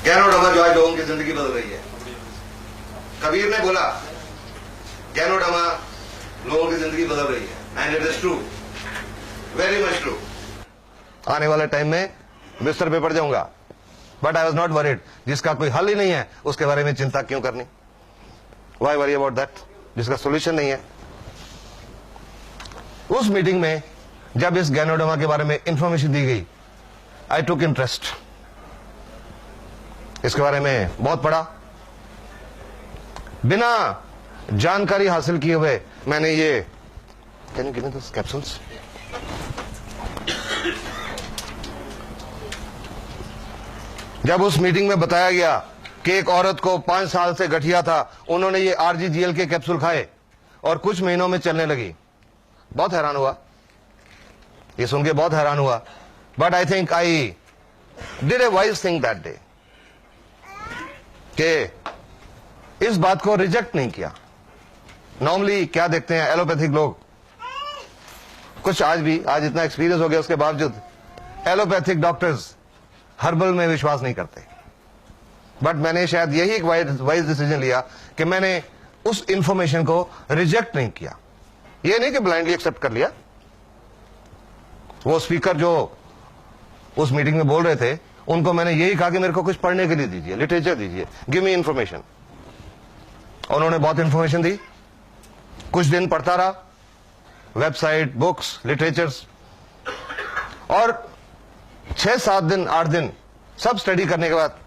Ganoderma जो है लोगों की जिंदगी बदल रही है। कबीर ने बोला गैनोडर्मा लोगों की जिंदगी बदल रही है, and it is true, very much true. आने वाले टाइम में बिस्तर पे पड़ जाऊंगा, but I was not worried. जिसका कोई हल ही नहीं है उसके बारे में चिंता क्यों करनी? वाई वरी अबाउट दैट, जिसका सोल्यूशन नहीं है। उस मीटिंग में जब इस गैनोडर्मा के बारे में इंफॉर्मेशन दी गई, आई टुक इंटरेस्ट। इसके बारे में बहुत पढ़ा, बिना जानकारी हासिल किए हुए मैंने ये, can you give me this capsules? जब उस मीटिंग में बताया गया कि एक औरत को 5 साल से गठिया था, उन्होंने ये RGGL के कैप्सूल खाए और कुछ महीनों में चलने लगी, बहुत हैरान हुआ। ये सुन के बहुत हैरान हुआ। But I think I did a wise thing that day, कि इस बात को रिजेक्ट नहीं किया। नॉर्मली क्या देखते हैं एलोपैथिक लोग, कुछ आज इतना एक्सपीरियंस हो गया उसके बावजूद एलोपैथिक डॉक्टर्स हर्बल में विश्वास नहीं करते। बट मैंने शायद यही एक वाइज डिसीजन लिया कि मैंने उस इंफॉर्मेशन को रिजेक्ट नहीं किया। ये नहीं कि ब्लाइंडली एक्सेप्ट कर लिया। वो स्पीकर जो उस मीटिंग में बोल रहे थे, उनको मैंने यही कहा कि मेरे को कुछ पढ़ने के लिए दीजिए, लिटरेचर दीजिए, गिव मी इंफॉर्मेशन। उन्होंने बहुत इंफॉर्मेशन दी, कुछ दिन पढ़ता रहा, वेबसाइट, बुक्स, लिटरेचर्स, और 6-7 दिन 8 दिन सब स्टडी करने के बाद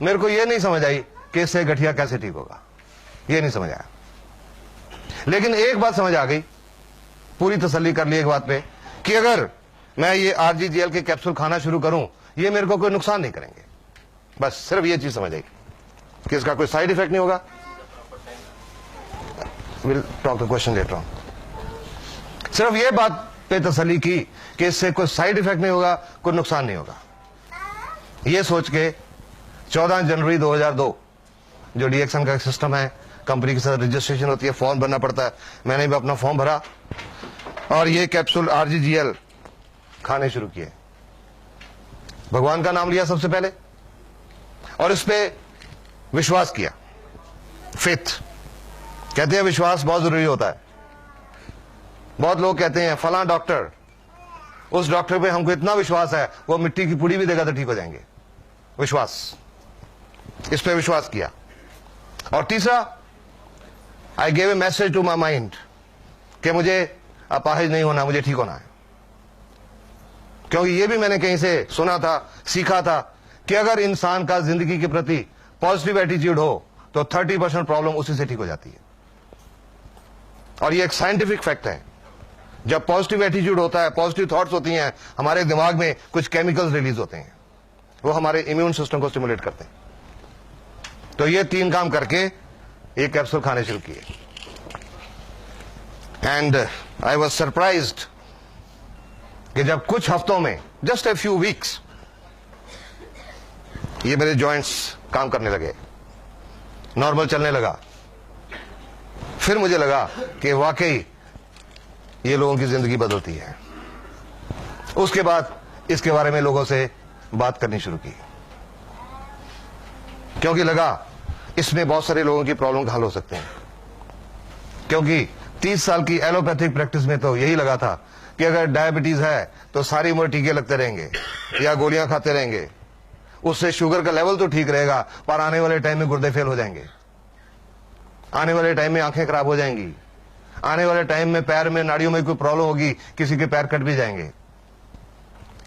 मेरे को यह नहीं समझ आई कि इससे गठिया कैसे ठीक होगा। यह नहीं समझ आया। लेकिन एक बात समझ आ गई, पूरी तसल्ली कर ली एक बात पे, कि अगर मैं ये RGGL के कैप्सूल खाना शुरू करूं, ये मेरे को कोई नुकसान नहीं करेंगे। बस सिर्फ ये चीज समझ आई कि इसका कोई साइड इफेक्ट नहीं होगा। Will talk the question later on. सिर्फ ये बात पे तसल्ली की कि इससे कोई साइड इफेक्ट नहीं होगा, कोई नुकसान नहीं होगा। ये सोच के 14 जनवरी 2002 जो DXN का सिस्टम है, कंपनी के साथ रजिस्ट्रेशन होती है, फॉर्म भरना पड़ता है, मैंने भी अपना फॉर्म भरा और ये कैप्सूल RGGL खाने शुरू किए। भगवान का नाम लिया सबसे पहले और इस पे विश्वास किया। फेथ कहते हैं, विश्वास बहुत जरूरी होता है। बहुत लोग कहते हैं फलां डॉक्टर, उस डॉक्टर पे हमको इतना विश्वास है वो मिट्टी की पुड़ी भी देगा तो ठीक हो जाएंगे। विश्वास, इस पे विश्वास किया। और तीसरा, I gave a message to my mind कि मुझे अपाहिज नहीं होना, मुझे ठीक होना है। क्योंकि ये भी मैंने कहीं से सुना था, सीखा था कि अगर इंसान का जिंदगी के प्रति पॉजिटिव एटीट्यूड हो तो 30% प्रॉब्लम उसी से ठीक हो जाती है। और ये एक साइंटिफिक फैक्ट है। जब पॉजिटिव एटीट्यूड होता है, पॉजिटिव थॉट्स होती हैं, हमारे दिमाग में कुछ केमिकल्स रिलीज होते हैं, वो हमारे इम्यून सिस्टम को स्टिमुलेट करते हैं। तो ये 3 काम करके एक कैप्सूल खाने शुरू किए। एंड आई वॉज सरप्राइज्ड कि जब कुछ हफ्तों में, जस्ट ए फ्यू वीक्स, ये मेरे जॉइंट्स काम करने लगे, नॉर्मल चलने लगा। फिर मुझे लगा कि वाकई ये लोगों की जिंदगी बदलती है। उसके बाद इसके बारे में लोगों से बात करनी शुरू की, क्योंकि लगा इसमें बहुत सारे लोगों की प्रॉब्लम का हल हो सकते हैं। क्योंकि 30 साल की एलोपैथिक प्रैक्टिस में तो यही लगा था कि अगर डायबिटीज है तो सारी उम्र टीके लगते रहेंगे या गोलियां खाते रहेंगे, उससे शुगर का लेवल तो ठीक रहेगा, पर आने वाले टाइम में गुर्दे फेल हो जाएंगे, आने वाले टाइम में आंखें खराब हो जाएंगी, आने वाले टाइम में पैर में नाड़ियों में कोई प्रॉब्लम होगी, किसी के पैर कट भी जाएंगे।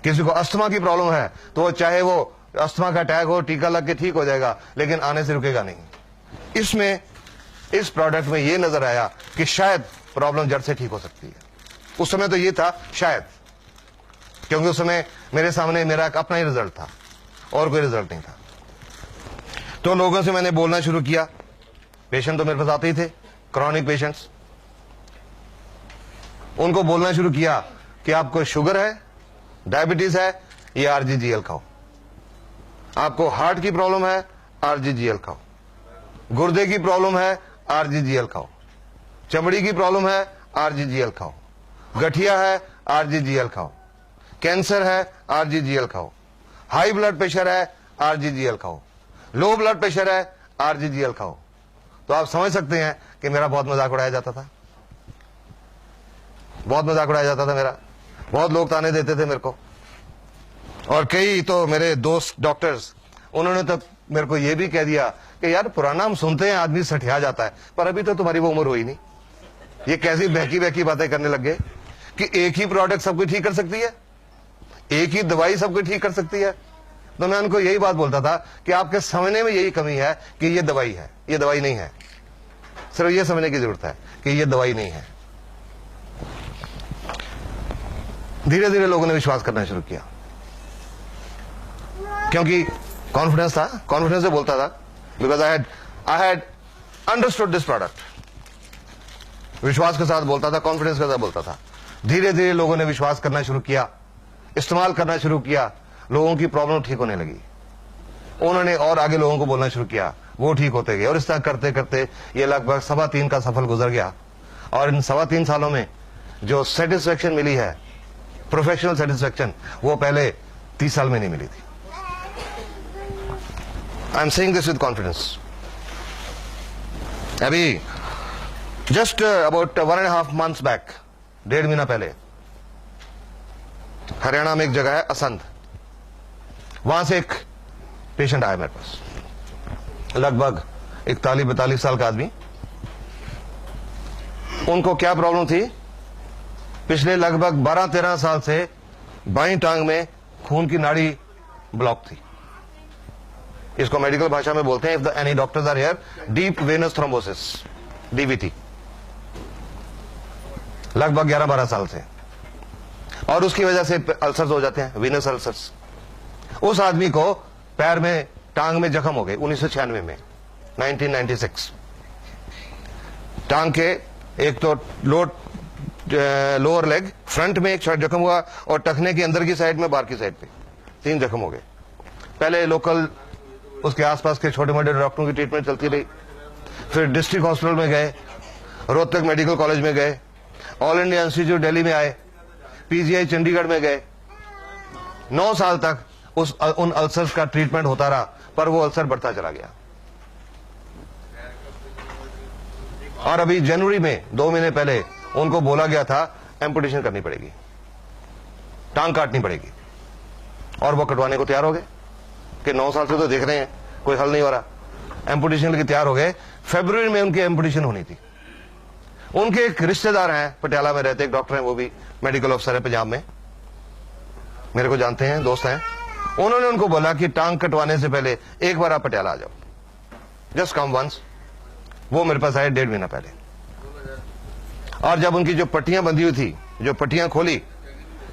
किसी को अस्थमा की प्रॉब्लम है तो चाहे वो अस्थमा का अटैक हो, टीका लग के ठीक हो जाएगा, लेकिन आने से रुकेगा नहीं। इसमें, इस प्रोडक्ट में ये नजर आया कि शायद प्रॉब्लम जड़ से ठीक हो सकती है। उस समय तो ये था शायद, क्योंकि उस समय मेरे सामने मेरा एक अपना ही रिजल्ट था और कोई रिजल्ट नहीं था। तो लोगों से मैंने बोलना शुरू किया। पेशेंट तो मेरे पास आते ही थे, क्रॉनिक पेशेंट्स। उनको बोलना शुरू किया कि आपको शुगर है, डायबिटीज है, ये RGGL खाओ। आपको हार्ट की प्रॉब्लम है, RGGL खाओ। गुर्दे की प्रॉब्लम है, RGGL खाओ। चमड़ी की प्रॉब्लम है, RGGL खाओ। गठिया है, RGGL खाओ। कैंसर है, RGGL खाओ। हाई ब्लड प्रेशर है, RGGL खाओ। लो ब्लड प्रेशर है, RGGL खाओ। तो आप समझ सकते हैं कि मेरा बहुत मजाक उड़ाया जाता था, बहुत मजाक उड़ाया जाता था मेरा। बहुत लोग ताने देते थे मेरे को, और कई तो मेरे दोस्त डॉक्टर्स, उन्होंने तो मेरे को यह भी कह दिया कि यार पुराना हम सुनते हैं आदमी सठिया जाता है, पर अभी तो तुम्हारी वो उम्र हुई नहीं, ये कैसी बहकी बहकी बातें करने लग गए कि एक ही प्रोडक्ट सब कुछ ठीक कर सकती है, एक ही दवाई सब कुछ ठीक कर सकती है। तो मैं उनको यही बात बोलता था कि आपके समझने में यही कमी है कि ये दवाई है, ये दवाई नहीं है। सिर्फ ये समझने की जरूरत है कि ये दवाई नहीं है। धीरे धीरे लोगों ने विश्वास करना शुरू किया, क्योंकि कॉन्फिडेंस था, कॉन्फिडेंस से बोलता था, because I had understood this product. विश्वास के साथ बोलता था, कॉन्फिडेंस के साथ बोलता था। धीरे धीरे लोगों ने विश्वास करना शुरू किया, इस्तेमाल करना शुरू किया, लोगों की प्रॉब्लम ठीक होने लगी। उन्होंने और आगे लोगों को बोलना शुरू किया, वो ठीक होते गए, और इस तरह करते करते ये लगभग 3.25 का सफल गुजर गया। और इन 3.25 सालों में जो सेटिस्फेक्शन मिली है, प्रोफेशनल सेटिस्फेक्शन, वो पहले 30 साल में नहीं मिली थी। I am saying this with confidence. अभी जस्ट अबाउट 1.5 months बैक, 1.5 महीना पहले, हरियाणा में एक जगह है असंध, वहां से एक पेशेंट आया मेरे पास, लगभग 41-42 साल का आदमी। उनको क्या प्रॉब्लम थी? पिछले लगभग 12-13 साल से बाईं टांग में खून की नाड़ी ब्लॉक थी। इसको मेडिकल भाषा में बोलते हैं, if any doctors are here, deep venous thrombosis, DVT, लगभग 11-12 साल से। और उसकी वजह से अल्सर्स हो जाते हैं, वीनस अल्सर्स। उस आदमी को पैर में, टांग में जख्म हो गए 1996 में, 1996। टांग के एक तो लोअर लेग फ्रंट में एक जख्म हुआ, और टखने की अंदर की साइड में, बाहर की साइड पे 3 जख्म हो गए। पहले लोकल उसके आसपास के छोटे मोटे डॉक्टरों की ट्रीटमेंट चलती रही, फिर डिस्ट्रिक्ट हॉस्पिटल में गए, रोहतक मेडिकल कॉलेज में गए, ऑल इंडिया इंस्टीट्यूट दिल्ली में आए, PGI चंडीगढ़ में गए। 9 साल तक उन अल्सर्स का ट्रीटमेंट होता रहा, पर वो अल्सर बढ़ता चला गया। और अभी जनवरी में 2 महीने पहले उनको बोला गया था एम्पुटेशन करनी पड़ेगी, टांग काटनी पड़ेगी, और वो कटवाने को तैयार हो गए कि 9 साल से तो देख रहे हैं कोई हल नहीं हो रहा। एम्पुटेशन के लिए तैयार हो गए। फरवरी में उनकी एम्पुटेशन होनी थी। उनके एक रिश्तेदार हैं, पटियाला में रहते, एक डॉक्टर हैं, वो भी मेडिकल अफसर है पंजाब में, मेरे को जानते हैं, दोस्त हैं। उन्होंने उनको बोला कि टांग कटवाने से पहले एक बार आप पटियाला आ जाओ, जस्ट कम वंस। वो मेरे पास आए 1.5 महीना पहले, और जब उनकी जो पट्टियां बंधी हुई थी, जो पट्टियां खोली,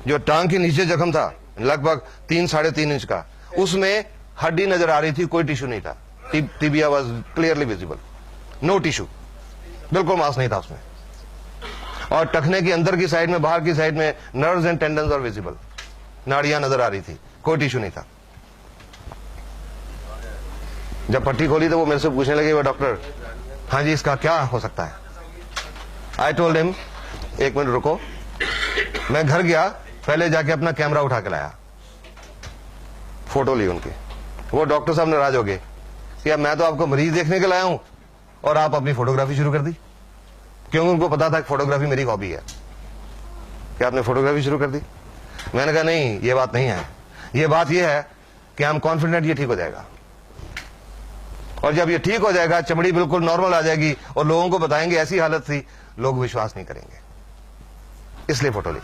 जो टांग के नीचे जख्म था लगभग 3-3.5 इंच का, उसमें हड्डी नजर आ रही थी, कोई टिश्यू नहीं था। Tibia was clearly visible, no tissue, बिल्कुल मांस नहीं था उसमें। और टखने की अंदर की साइड में, बाहर की साइड में nerves and tendons are visible, नाड़ियां नजर आ रही थी, कोई टिश्यू नहीं था। जब पट्टी खोली तो वो मेरे से पूछने लगे, वो डॉक्टर, हाँ जी इसका क्या हो सकता है? आई टोल्ड हिम, 1 मिनट रुको। मैं घर गया, पहले जाके अपना कैमरा उठा के लाया, फोटो ली उनकी। वो डॉक्टर साहब नाराज हो गए कि अब मैं तो आपको मरीज देखने के लाया हूं और आप अपनी फोटोग्राफी शुरू कर दी, क्योंकि उनको पता था कि फोटोग्राफी मेरी हॉबी है। कि आपने फोटोग्राफी शुरू कर दी? मैंने कहा नहीं, ये बात नहीं है, ये बात ये है कि हम कॉन्फिडेंट ये ठीक हो जाएगा, और जब ये ठीक हो जाएगा, चमड़ी बिल्कुल नॉर्मल आ जाएगी, और लोगों को बताएंगे ऐसी हालत थी, लोग विश्वास नहीं करेंगे, इसलिए फोटो ली।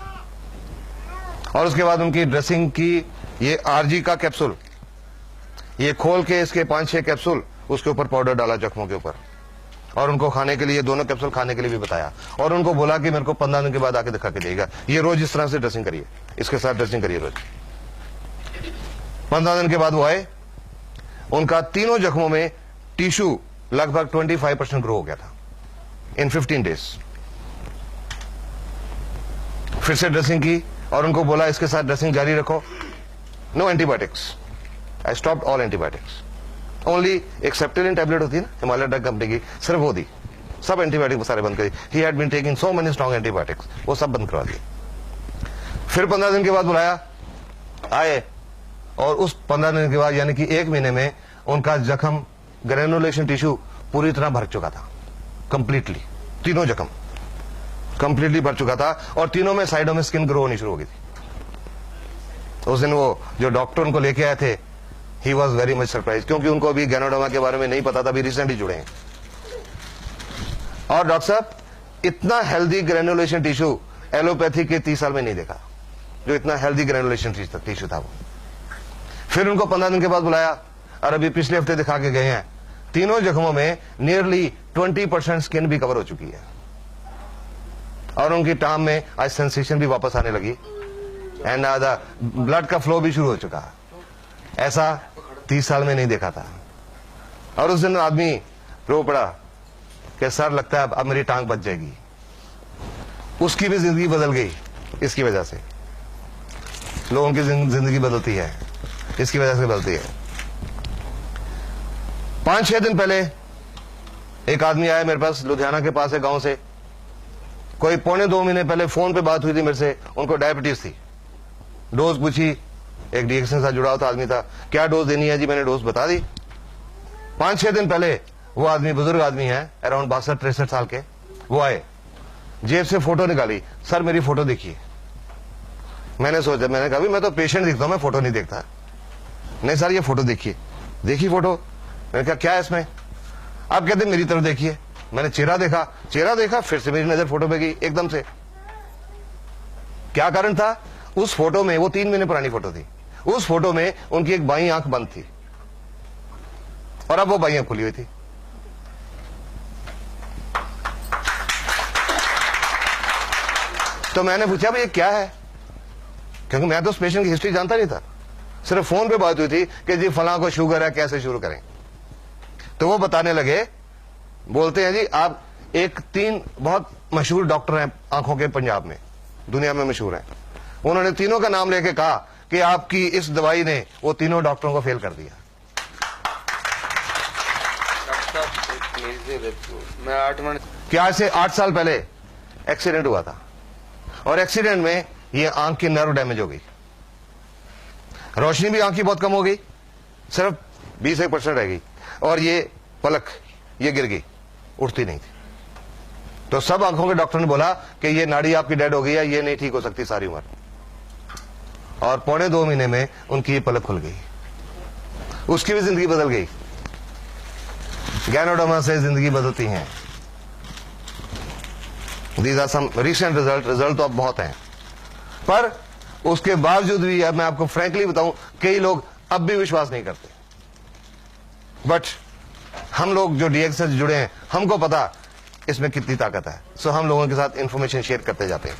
और उसके बाद उनकी ड्रेसिंग की, ये RG का कैप्सूल, ये खोल के इसके 5-6 कैप्सूल, उसके ऊपर पाउडर डाला जख्मों के ऊपर, और उनको खाने के लिए, दोनों कैप्सूल खाने के लिए भी बताया, और उनको बोला कि मेरे को 15 दिन के बाद आके दिखा के देगा, ये रोज इस तरह से ड्रेसिंग करिए, इसके साथ ड्रेसिंग करिए रोज। 15 दिन के बाद वो आए, उनका तीनों जख्मों में टिश्यू लगभग 25% ग्रो हो गया था इन 15 डेज। फिर से ड्रेसिंग की, और उनको बोला इसके साथ ड्रेसिंग जारी रखो, no antibiotics, I stopped all antibiotics, only एक सेप्टेलिन टैबलेट होती है ना हिमालय ड्रग कंपनी की, सिर्फ वो दी, सब एंटीबायोटिक सारे बंद करी। He had been taking so many strong antibiotics, वो सब बंद करवा दिए। फिर 15 दिन के बाद बुलाया, आए, और उस 15 दिन के बाद यानी कि 1 महीने में उनका जख्म ग्रेनुलेशन टिश्यू पूरी तरह भर चुका था, कंप्लीटली। तीनों जख्म कंप्लीटली भर चुका था और तीनों में साइडों में स्किन ग्रो होनी शुरू हो गई थी। उस दिन वो जो डॉक्टर उनको लेके आए थे, he was very much surprise, क्योंकि उनको अभी गैनोडर्मा के बारे में नहीं पता था, अभी रिसेंटली जुड़े हैं। और डॉक्टर साहब, इतना हेल्दी ग्रेनुलेशन टिश्यू एलोपैथी के 30 साल में नहीं देखा, जो इतना हेल्दी ग्रेनुलेशन टिश्यू था वो। फिर उनको 15 दिन के बाद बुलाया और अभी पिछले हफ्ते दिखा के गए हैं, तीनों जख्मों में नियरली 20% स्किन भी कवर हो चुकी है और उनकी टांग में आज सेंसेशन भी वापस आने लगी एंड ब्लड का फ्लो भी शुरू हो चुका। ऐसा 30 साल में नहीं देखा था। और उस दिन आदमी रो पड़ा कि सर लगता है अब मेरी टांग बच जाएगी। उसकी भी जिंदगी बदल गई इसकी वजह से। लोगों की जिंदगी बदलती है, इसकी वजह से बदलती है। 5-6 दिन पहले एक आदमी आया मेरे पास, लुधियाना के पास है, गांव से। कोई 1.25 महीने पहले फोन पे बात हुई थी मेरे से, उनको डायबिटीज थी। डोज पूछी, एक डीएक्शन से जुड़ा हुआ आदमी था, क्या डोज देनी है जी, मैंने डोज बता दी। 5-6 दिन पहले वो आदमी, बुजुर्ग आदमी है, अराउंड 62-63 साल के, वो आए, जेब से फोटो निकाली, सर मेरी फोटो देखिए। मैंने सोचा, मैंने कहा मैं तो पेशेंट दिखता हूं, मैं फोटो नहीं देखता। नहीं सर ये फोटो देखिए। देखी फोटो, मैंने कहा क्या है इसमें? आप कहते मेरी तरफ देखिए। मैंने चेहरा देखा, फिर से मेरी नजर फोटो पे गई एकदम से। क्या कारण था? उस फोटो में, वो 3 महीने पुरानी फोटो थी, उस फोटो में उनकी एक बाईं आंख बंद थी और अब वो बाईं आंख खुली हुई थी। तो मैंने पूछा भाई ये क्या है, क्योंकि मैं तो उस पेशेंट की हिस्ट्री जानता नहीं था, सिर्फ फोन पे बात हुई थी कि जी फलां को शुगर है, कैसे शुरू करें। तो वो बताने लगे, बोलते हैं जी आप 3 बहुत मशहूर डॉक्टर हैं आंखों के पंजाब में, दुनिया में मशहूर हैं। उन्होंने तीनों का नाम लेके कहा कि आपकी इस दवाई ने वो तीनों डॉक्टरों को फेल कर दिया। मैं 8 मिनट कि आज से 8 साल पहले एक्सीडेंट हुआ था और एक्सीडेंट में ये आंख की नर्व डैमेज हो गई, रोशनी भी आंख की बहुत कम हो गई, सिर्फ 20% रह गई और ये पलक ये गिर गई, उठती नहीं थी। तो सब आंखों के डॉक्टर ने बोला कि ये नाड़ी आपकी डेड हो गई है, ये नहीं ठीक हो सकती सारी उम्र। और 1.25 महीने में उनकी ये पलक खुल गई, उसकी भी जिंदगी बदल गई। गैनोडर्मा से जिंदगी बदलती हैं। These are some recent result तो अब बहुत हैं, पर उसके बावजूद भी, अब मैं आपको फ्रैंकली बताऊं, कई लोग अब भी विश्वास नहीं करते। बट हम लोग जो डीएक्स से जुड़े हैं, हमको पता इसमें कितनी ताकत है। सो हम लोगों के साथ इंफॉर्मेशन शेयर करते जाते हैं।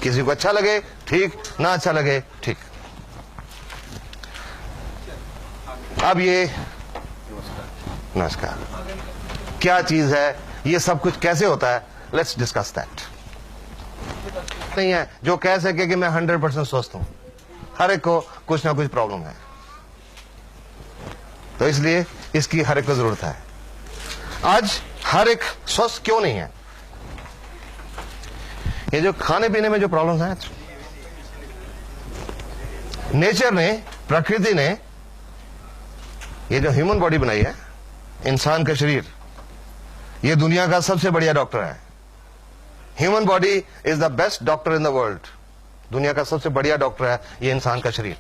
किसी को अच्छा लगे ठीक, ना अच्छा लगे ठीक। अब ये नमस्कार क्या चीज है, ये सब कुछ कैसे होता है, लेट्स डिस्कस दैट। नहीं है जो कह सके कि मैं 100% स्वस्थ हूं, हर एक को कुछ ना कुछ प्रॉब्लम है, तो इसलिए इसकी हर एक को जरूरत है। आज हर एक स्वस्थ क्यों नहीं है? ये जो खाने पीने में जो प्रॉब्लम्स हैं, नेचर ने, प्रकृति ने ये जो ह्यूमन बॉडी बनाई है, इंसान का शरीर, ये दुनिया का सबसे बढ़िया डॉक्टर है। Human body is the best doctor in the world. दुनिया का सबसे बढ़िया डॉक्टर है ये इंसान का शरीर,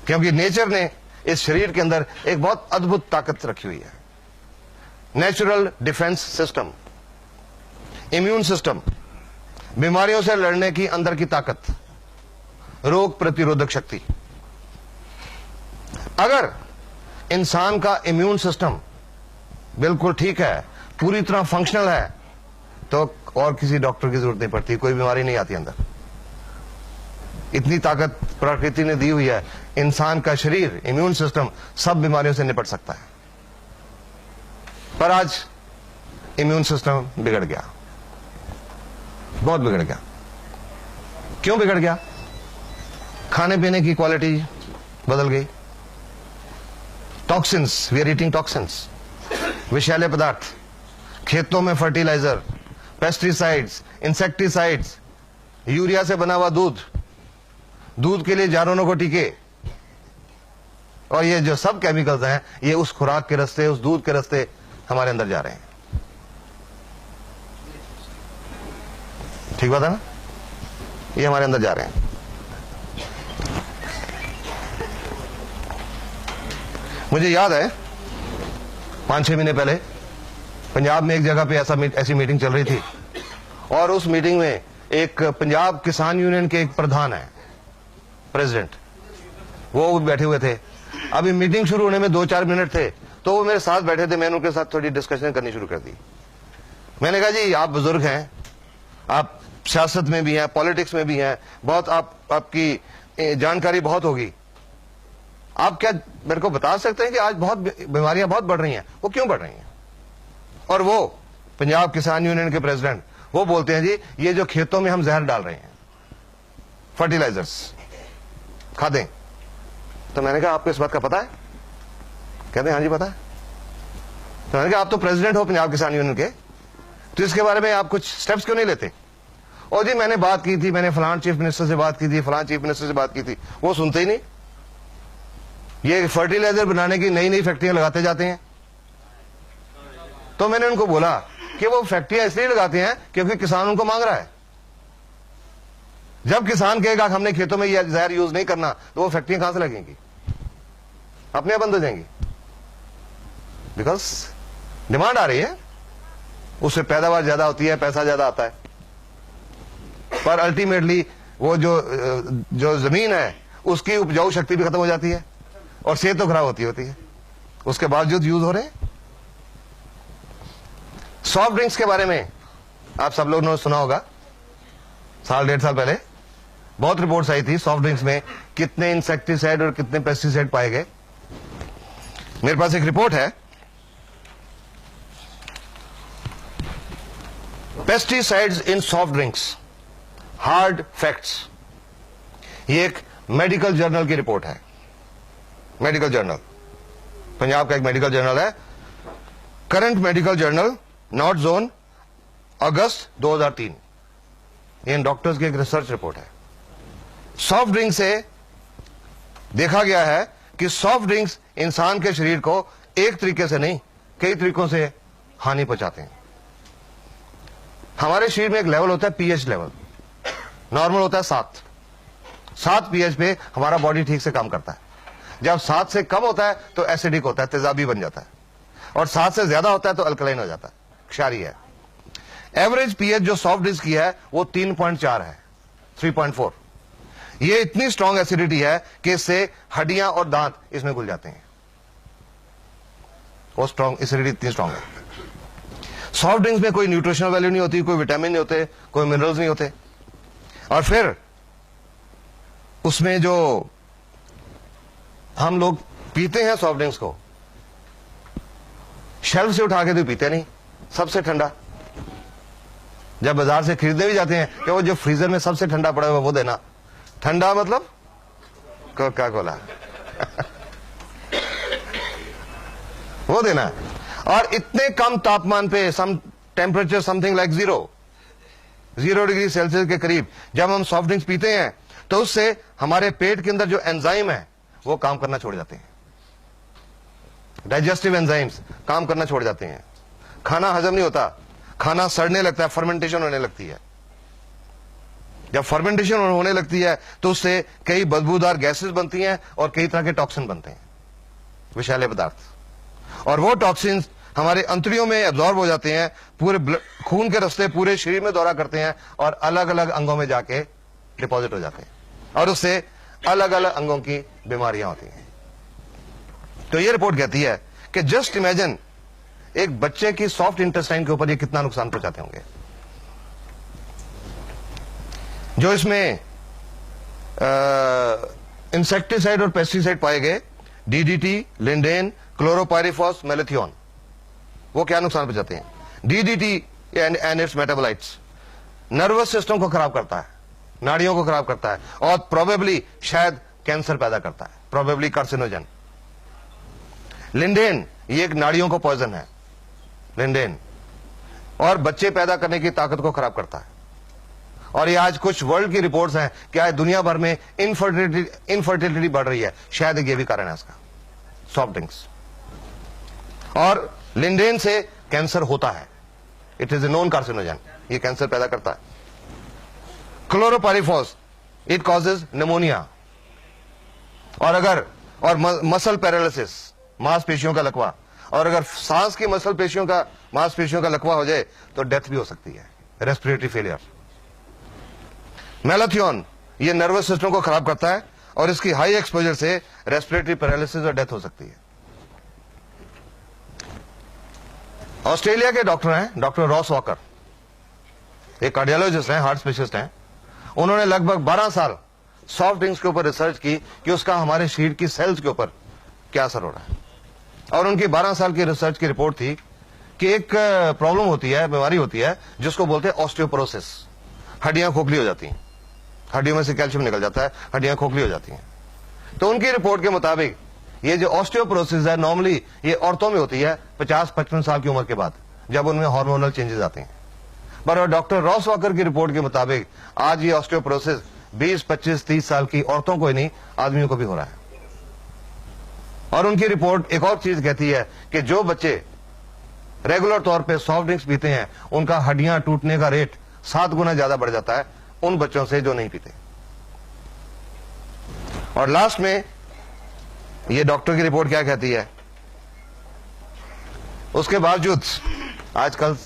क्योंकि नेचर ने इस शरीर के अंदर एक बहुत अद्भुत ताकत रखी हुई है। Natural defence system, immune system, बीमारियों से लड़ने की अंदर की ताकत, रोग प्रतिरोधक शक्ति। अगर इंसान का इम्यून सिस्टम बिल्कुल ठीक है, पूरी तरह फंक्शनल है, तो और किसी डॉक्टर की जरूरत नहीं पड़ती, कोई बीमारी नहीं आती अंदर। इतनी ताकत प्रकृति ने दी हुई है, इंसान का शरीर, इम्यून सिस्टम सब बीमारियों से निपट सकता है। पर आज इम्यून सिस्टम बिगड़ गया, बहुत बिगड़ गया। क्यों बिगड़ गया? खाने पीने की क्वालिटी बदल गई। Toxins, we are eating toxins, विषैले पदार्थ, खेतों में फर्टिलाइजर, पेस्टिसाइड्स, इंसेक्टिसाइड्स, यूरिया से बना हुआ दूध, दूध के लिए जानवरों को टीके, और ये जो सब केमिकल्स हैं ये उस खुराक के रास्ते, उस दूध के रास्ते हमारे अंदर जा रहे हैं। ठीक बात है ना, ये हमारे अंदर जा रहे हैं। मुझे याद है 5-6 महीने पहले पंजाब में एक जगह पे ऐसी मीटिंग चल रही थी और उस मीटिंग में एक पंजाब किसान यूनियन के एक प्रधान है, प्रेसिडेंट, वो बैठे हुए थे। अभी मीटिंग शुरू होने में 2-4 मिनट थे तो वो मेरे साथ बैठे थे। मैंने उनके साथ थोड़ी डिस्कशन करनी शुरू कर दी। मैंने कहा जी आप बुजुर्ग हैं, आप सियासत में भी हैं, पॉलिटिक्स में भी हैं, बहुत आपकी जानकारी बहुत होगी, आप क्या मेरे को बता सकते हैं कि आज बहुत बीमारियां बहुत बढ़ रही हैं, वो क्यों बढ़ रही हैं? और वो पंजाब किसान यूनियन के प्रेसिडेंट वो बोलते हैं जी ये जो खेतों में हम जहर डाल रहे हैं, फर्टिलाइजर्स, खादें। तो मैंने कहा आपको इस बात का पता है? कहते हैं हाँ जी पता है। तो मैंने कहा आप तो प्रेसिडेंट हो पंजाब किसान यूनियन के, तो इसके बारे में आप कुछ स्टेप्स क्यों नहीं लेते? और जी मैंने बात की थी, मैंने फलान चीफ मिनिस्टर से बात की थी, फलान चीफ मिनिस्टर से बात की थी, वो सुनते ही नहीं। ये फर्टिलाइजर बनाने की नई नई फैक्ट्रियां लगाते जाते हैं। तो मैंने उनको बोला कि वो फैक्ट्रियां इसलिए लगाते हैं क्योंकि किसान उनको मांग रहा है। जब किसान कहेगा हमने खेतों में ये जहर यूज नहीं करना तो वो फैक्ट्रियां कहां से लगेंगी? अपने आप बंद हो जाएंगी, बिकॉज डिमांड आ रही है, उससे पैदावार ज्यादा होती है, पैसा ज्यादा आता है, पर अल्टीमेटली वो जो जमीन है उसकी उपजाऊ शक्ति भी खत्म हो जाती है और सेहत तो खराब होती है, उसके बावजूद यूज हो रहे हैं। सॉफ्ट ड्रिंक्स के बारे में आप सब लोगों ने सुना होगा, 1-1.5 साल पहले बहुत रिपोर्ट्स आई थी सॉफ्ट ड्रिंक्स में कितने इंसेक्टिसाइड और कितने पेस्टिसाइड पाए गए। मेरे पास एक रिपोर्ट है, pesticides in soft drinks, hard facts. ये एक मेडिकल जर्नल की रिपोर्ट है, मेडिकल जर्नल, पंजाब का एक मेडिकल जर्नल है, current medical journal, north zone, August 2003। ये डॉक्टर्स की एक रिसर्च रिपोर्ट है। सॉफ्ट ड्रिंक से देखा गया है कि सॉफ्ट ड्रिंक्स इंसान के शरीर को एक तरीके से नहीं कई तरीकों से हानि पहुंचाते हैं। हमारे शरीर में एक लेवल होता है पीएच लेवल, नॉर्मल होता है 7 पीएच पे हमारा बॉडी ठीक से काम करता है। जब 7 से कम होता है तो एसिडिक होता है, तेजाबी बन जाता है, और 7 से ज्यादा होता है तो अल्कलाइन हो जाता है, क्षारीय है। एवरेज पीएच जो सॉफ्ट ड्रिंक्स की है वो 3.4 है, 3.4। ये इतनी स्ट्रॉन्ग एसिडिटी है कि इससे हड्डियां और दांत इसमें घुल जाते हैं, वो स्ट्रॉन्ग एसिडिटी इतनी स्ट्रॉन्ग है। सॉफ्ट ड्रिंक्स में कोई न्यूट्रिशनल वैल्यू नहीं होती, कोई विटामिन नहीं होते, कोई मिनरल्स नहीं होते, और फिर उसमें जो हम लोग पीते हैं सॉफ्ट ड्रिंक्स को, शेल्फ से उठा के तो पीते नहीं, सबसे ठंडा। जब बाजार से खरीदने भी जाते हैं कि वो जो फ्रीजर में सबसे ठंडा पड़ा हुआ वो देना। ठंडा मतलब कोका कोला वो देना। और इतने कम तापमान पे, some temperature something like 0 degree Celsius के करीब जब हम सॉफ्ट ड्रिंक्स पीते हैं तो उससे हमारे पेट के अंदर जो एंजाइम है वो काम करना छोड़ जाते हैं, डाइजेस्टिव एंजाइम्स काम करना छोड़ जाते हैं, खाना हजम नहीं होता, खाना सड़ने लगता है, फर्मेंटेशन होने लगती है। जब फर्मेंटेशन होने लगती है तो उससे कई बदबूदार गैसेस बनती हैं और कई तरह के टॉक्सिन बनते हैं, विषैले पदार्थ, और वो टॉक्सिन हमारे अंतड़ियों में एब्जॉर्ब हो जाते हैं, पूरे खून के रास्ते पूरे शरीर में दौरा करते हैं और अलग अलग अंगों में जाके डिपॉजिट हो जाते हैं, और उससे अलग अलग अंगों की बीमारियां होती हैं। तो ये रिपोर्ट कहती है कि जस्ट इमेजिन एक बच्चे की सॉफ्ट इंटेस्टाइन के ऊपर ये कितना नुकसान पहुंचाते होंगे। जो इसमें इंसेक्टिसाइड और पेस्टिसाइड पाए गए, डीडीटी, लिंडेन, क्लोरोपाइरिफॉस, मेलेथियोन, वो क्या नुकसान पहुंचाते हैं? DDT and it's metabolites nervous system को खराब करता है, नाड़ियों को खराब करता है, और प्रोबेबली शायद कैंसर पैदा करता है, प्रोबेबली कार्सिनोजन। लिंडेन ये एक नाड़ियों को पॉइजन है, लिंडेन, और बच्चे पैदा करने की ताकत को खराब करता है। और ये आज कुछ वर्ल्ड की रिपोर्ट्स हैं कि आज दुनिया भर में इनफर्टिलिटी बढ़ रही है, शायद ये भी कारण है इसका। Soft drinks. और लिंडेन से कैंसर होता है, it is a non carcinogen, ये कैंसर पैदा करता है। Chlorpyrifos, it causes pneumonia. और मसल पैरालिसिस, मांसपेशियों का लकवा, और अगर सांस की मांसपेशियों का लकवा हो जाए तो डेथ भी हो सकती है, रेस्पिरेटरी फेलियर। मेलाथियोन, ये नर्वस सिस्टम को खराब करता है और इसकी हाई एक्सपोजर से रेस्पिरेटरी पैरालिसिस और डेथ हो सकती है। ऑस्ट्रेलिया के डॉक्टर हैं डॉक्टर रॉस वॉकर, एक कार्डियोलॉजिस्ट हैं, हार्ट स्पेशलिस्ट हैं। उन्होंने लगभग 12 साल सॉफ्ट ड्रिंक्स के ऊपर रिसर्च की कि उसका हमारे शरीर की सेल्स के ऊपर क्या असर हो रहा है। और उनकी 12 साल की रिसर्च की रिपोर्ट थी कि एक प्रॉब्लम होती है, बीमारी होती है जिसको बोलते हैं ऑस्टियोपोरोसिस। हड्डियां खोखली हो जाती हैं, हड्डियों में से कैल्शियम निकल जाता है, हड्डियां खोखली हो जाती हैं। तो उनकी रिपोर्ट के मुताबिक ये जो ऑस्टियोपोरोसिस है नॉर्मली ये औरतों में होती है 50-55 साल की उम्र के बाद, जब उनमें हार्मोनल चेंजेस आते हैं। पर डॉक्टर रॉस वॉकर की रिपोर्ट के मुताबिक आज ये ऑस्टियोपोरोसिस 20, 25, 30 साल की औरतों को ही नहीं, आदमियों को भी हो रहा है। और उनकी रिपोर्ट एक और चीज कहती है कि जो बच्चे रेगुलर तौर पे सॉफ्ट ड्रिंक्स पीते हैं उनका हड्डियां टूटने का रेट 7 गुना ज्यादा बढ़ जाता है उन बच्चों से जो नहीं पीते। और लास्ट में ये डॉक्टर की रिपोर्ट क्या कहती है, उसके बावजूद आजकल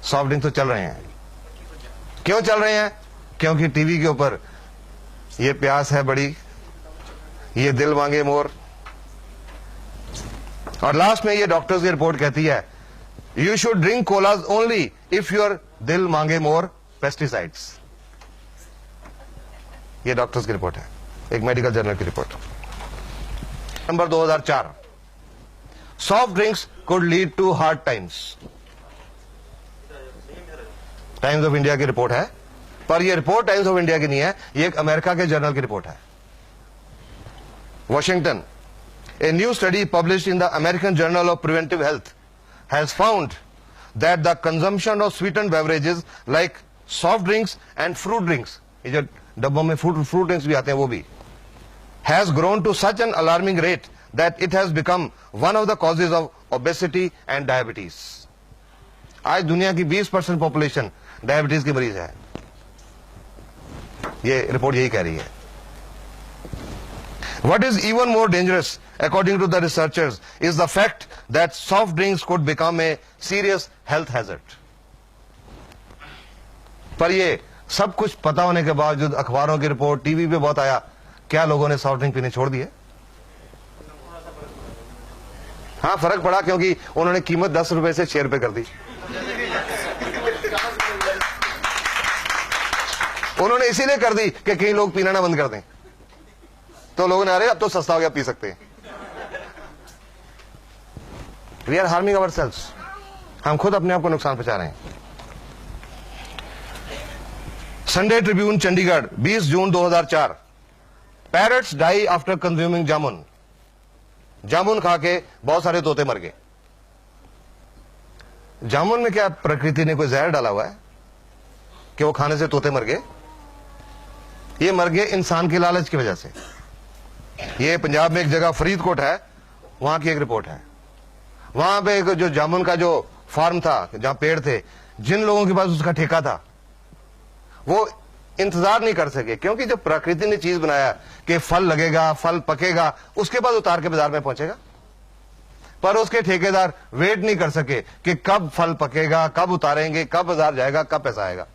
सॉफ्ट ड्रिंक तो चल रहे हैं। क्यों चल रहे हैं? क्योंकि टीवी के ऊपर ये प्यास है बड़ी, ये दिल मांगे मोर। और लास्ट में ये डॉक्टर्स की रिपोर्ट कहती है you should drink colas only if your दिल मांगे मोर पेस्टिसाइड्स। ये डॉक्टर्स की रिपोर्ट है, एक मेडिकल जर्नल की report. Number 2004, soft drinks could lead to hard times. Times of India की रिपोर्ट है, पर यह रिपोर्ट टाइम्स ऑफ इंडिया की नहीं है, यह एक अमेरिका के जर्नल की रिपोर्ट है। Washington, a new study published in the American Journal of Preventive Health has found that the consumption of sweetened beverages like soft drinks and fruit drinks, ये जो डब्बों में fruit drinks भी आते हैं वो भी, has grown to such an alarming rate that it has become one of the causes of obesity and diabetes. आज दुनिया की 20% पॉपुलेशन डायबिटीज की मरीज है, ये रिपोर्ट यही कह रही है। What is even more dangerous, according to the researchers, is the fact that soft drinks could become a serious health hazard. पर ये सब कुछ पता होने के बावजूद अखबारों की रिपोर्ट, टीवी पे बहुत आया, क्या लोगों ने सॉफ्ट ड्रिंक पीने छोड़ दिए? हाँ, फर्क पड़ा क्योंकि उन्होंने कीमत 10 रुपए से 6 रुपए कर दी। उन्होंने इसीलिए कर दी कि कई लोग पीना ना बंद कर दें, तो लोगों ने अरे अब तो सस्ता हो गया, पी सकते हैं। We are harming our self, हम खुद अपने आप को नुकसान पहुंचा रहे हैं। Sunday Tribune Chandigarh 20 June 2004, parrots die after consuming jamun. जामुन खा के बहुत सारे तोते मर गए। जामुन में क्या प्रकृति ने कोई जहर डाला हुआ है कि वो खाने से तोते मर गए? ये मर गए इंसान के लालच की वजह से। ये पंजाब में एक जगह फरीदकोट है, वहां की एक रिपोर्ट है। वहां पे एक जो जामुन का जो फार्म था, जहां पेड़ थे, जिन लोगों के पास उसका ठेका था वो इंतजार नहीं कर सके, क्योंकि जब प्रकृति ने चीज बनाया कि फल लगेगा, फल पकेगा, उसके बाद उतार के बाजार में पहुंचेगा। पर उसके ठेकेदार वेट नहीं कर सके कि कब फल पकेगा, कब उतारेंगे, कब बाजार जाएगा, कब पैसा आएगा।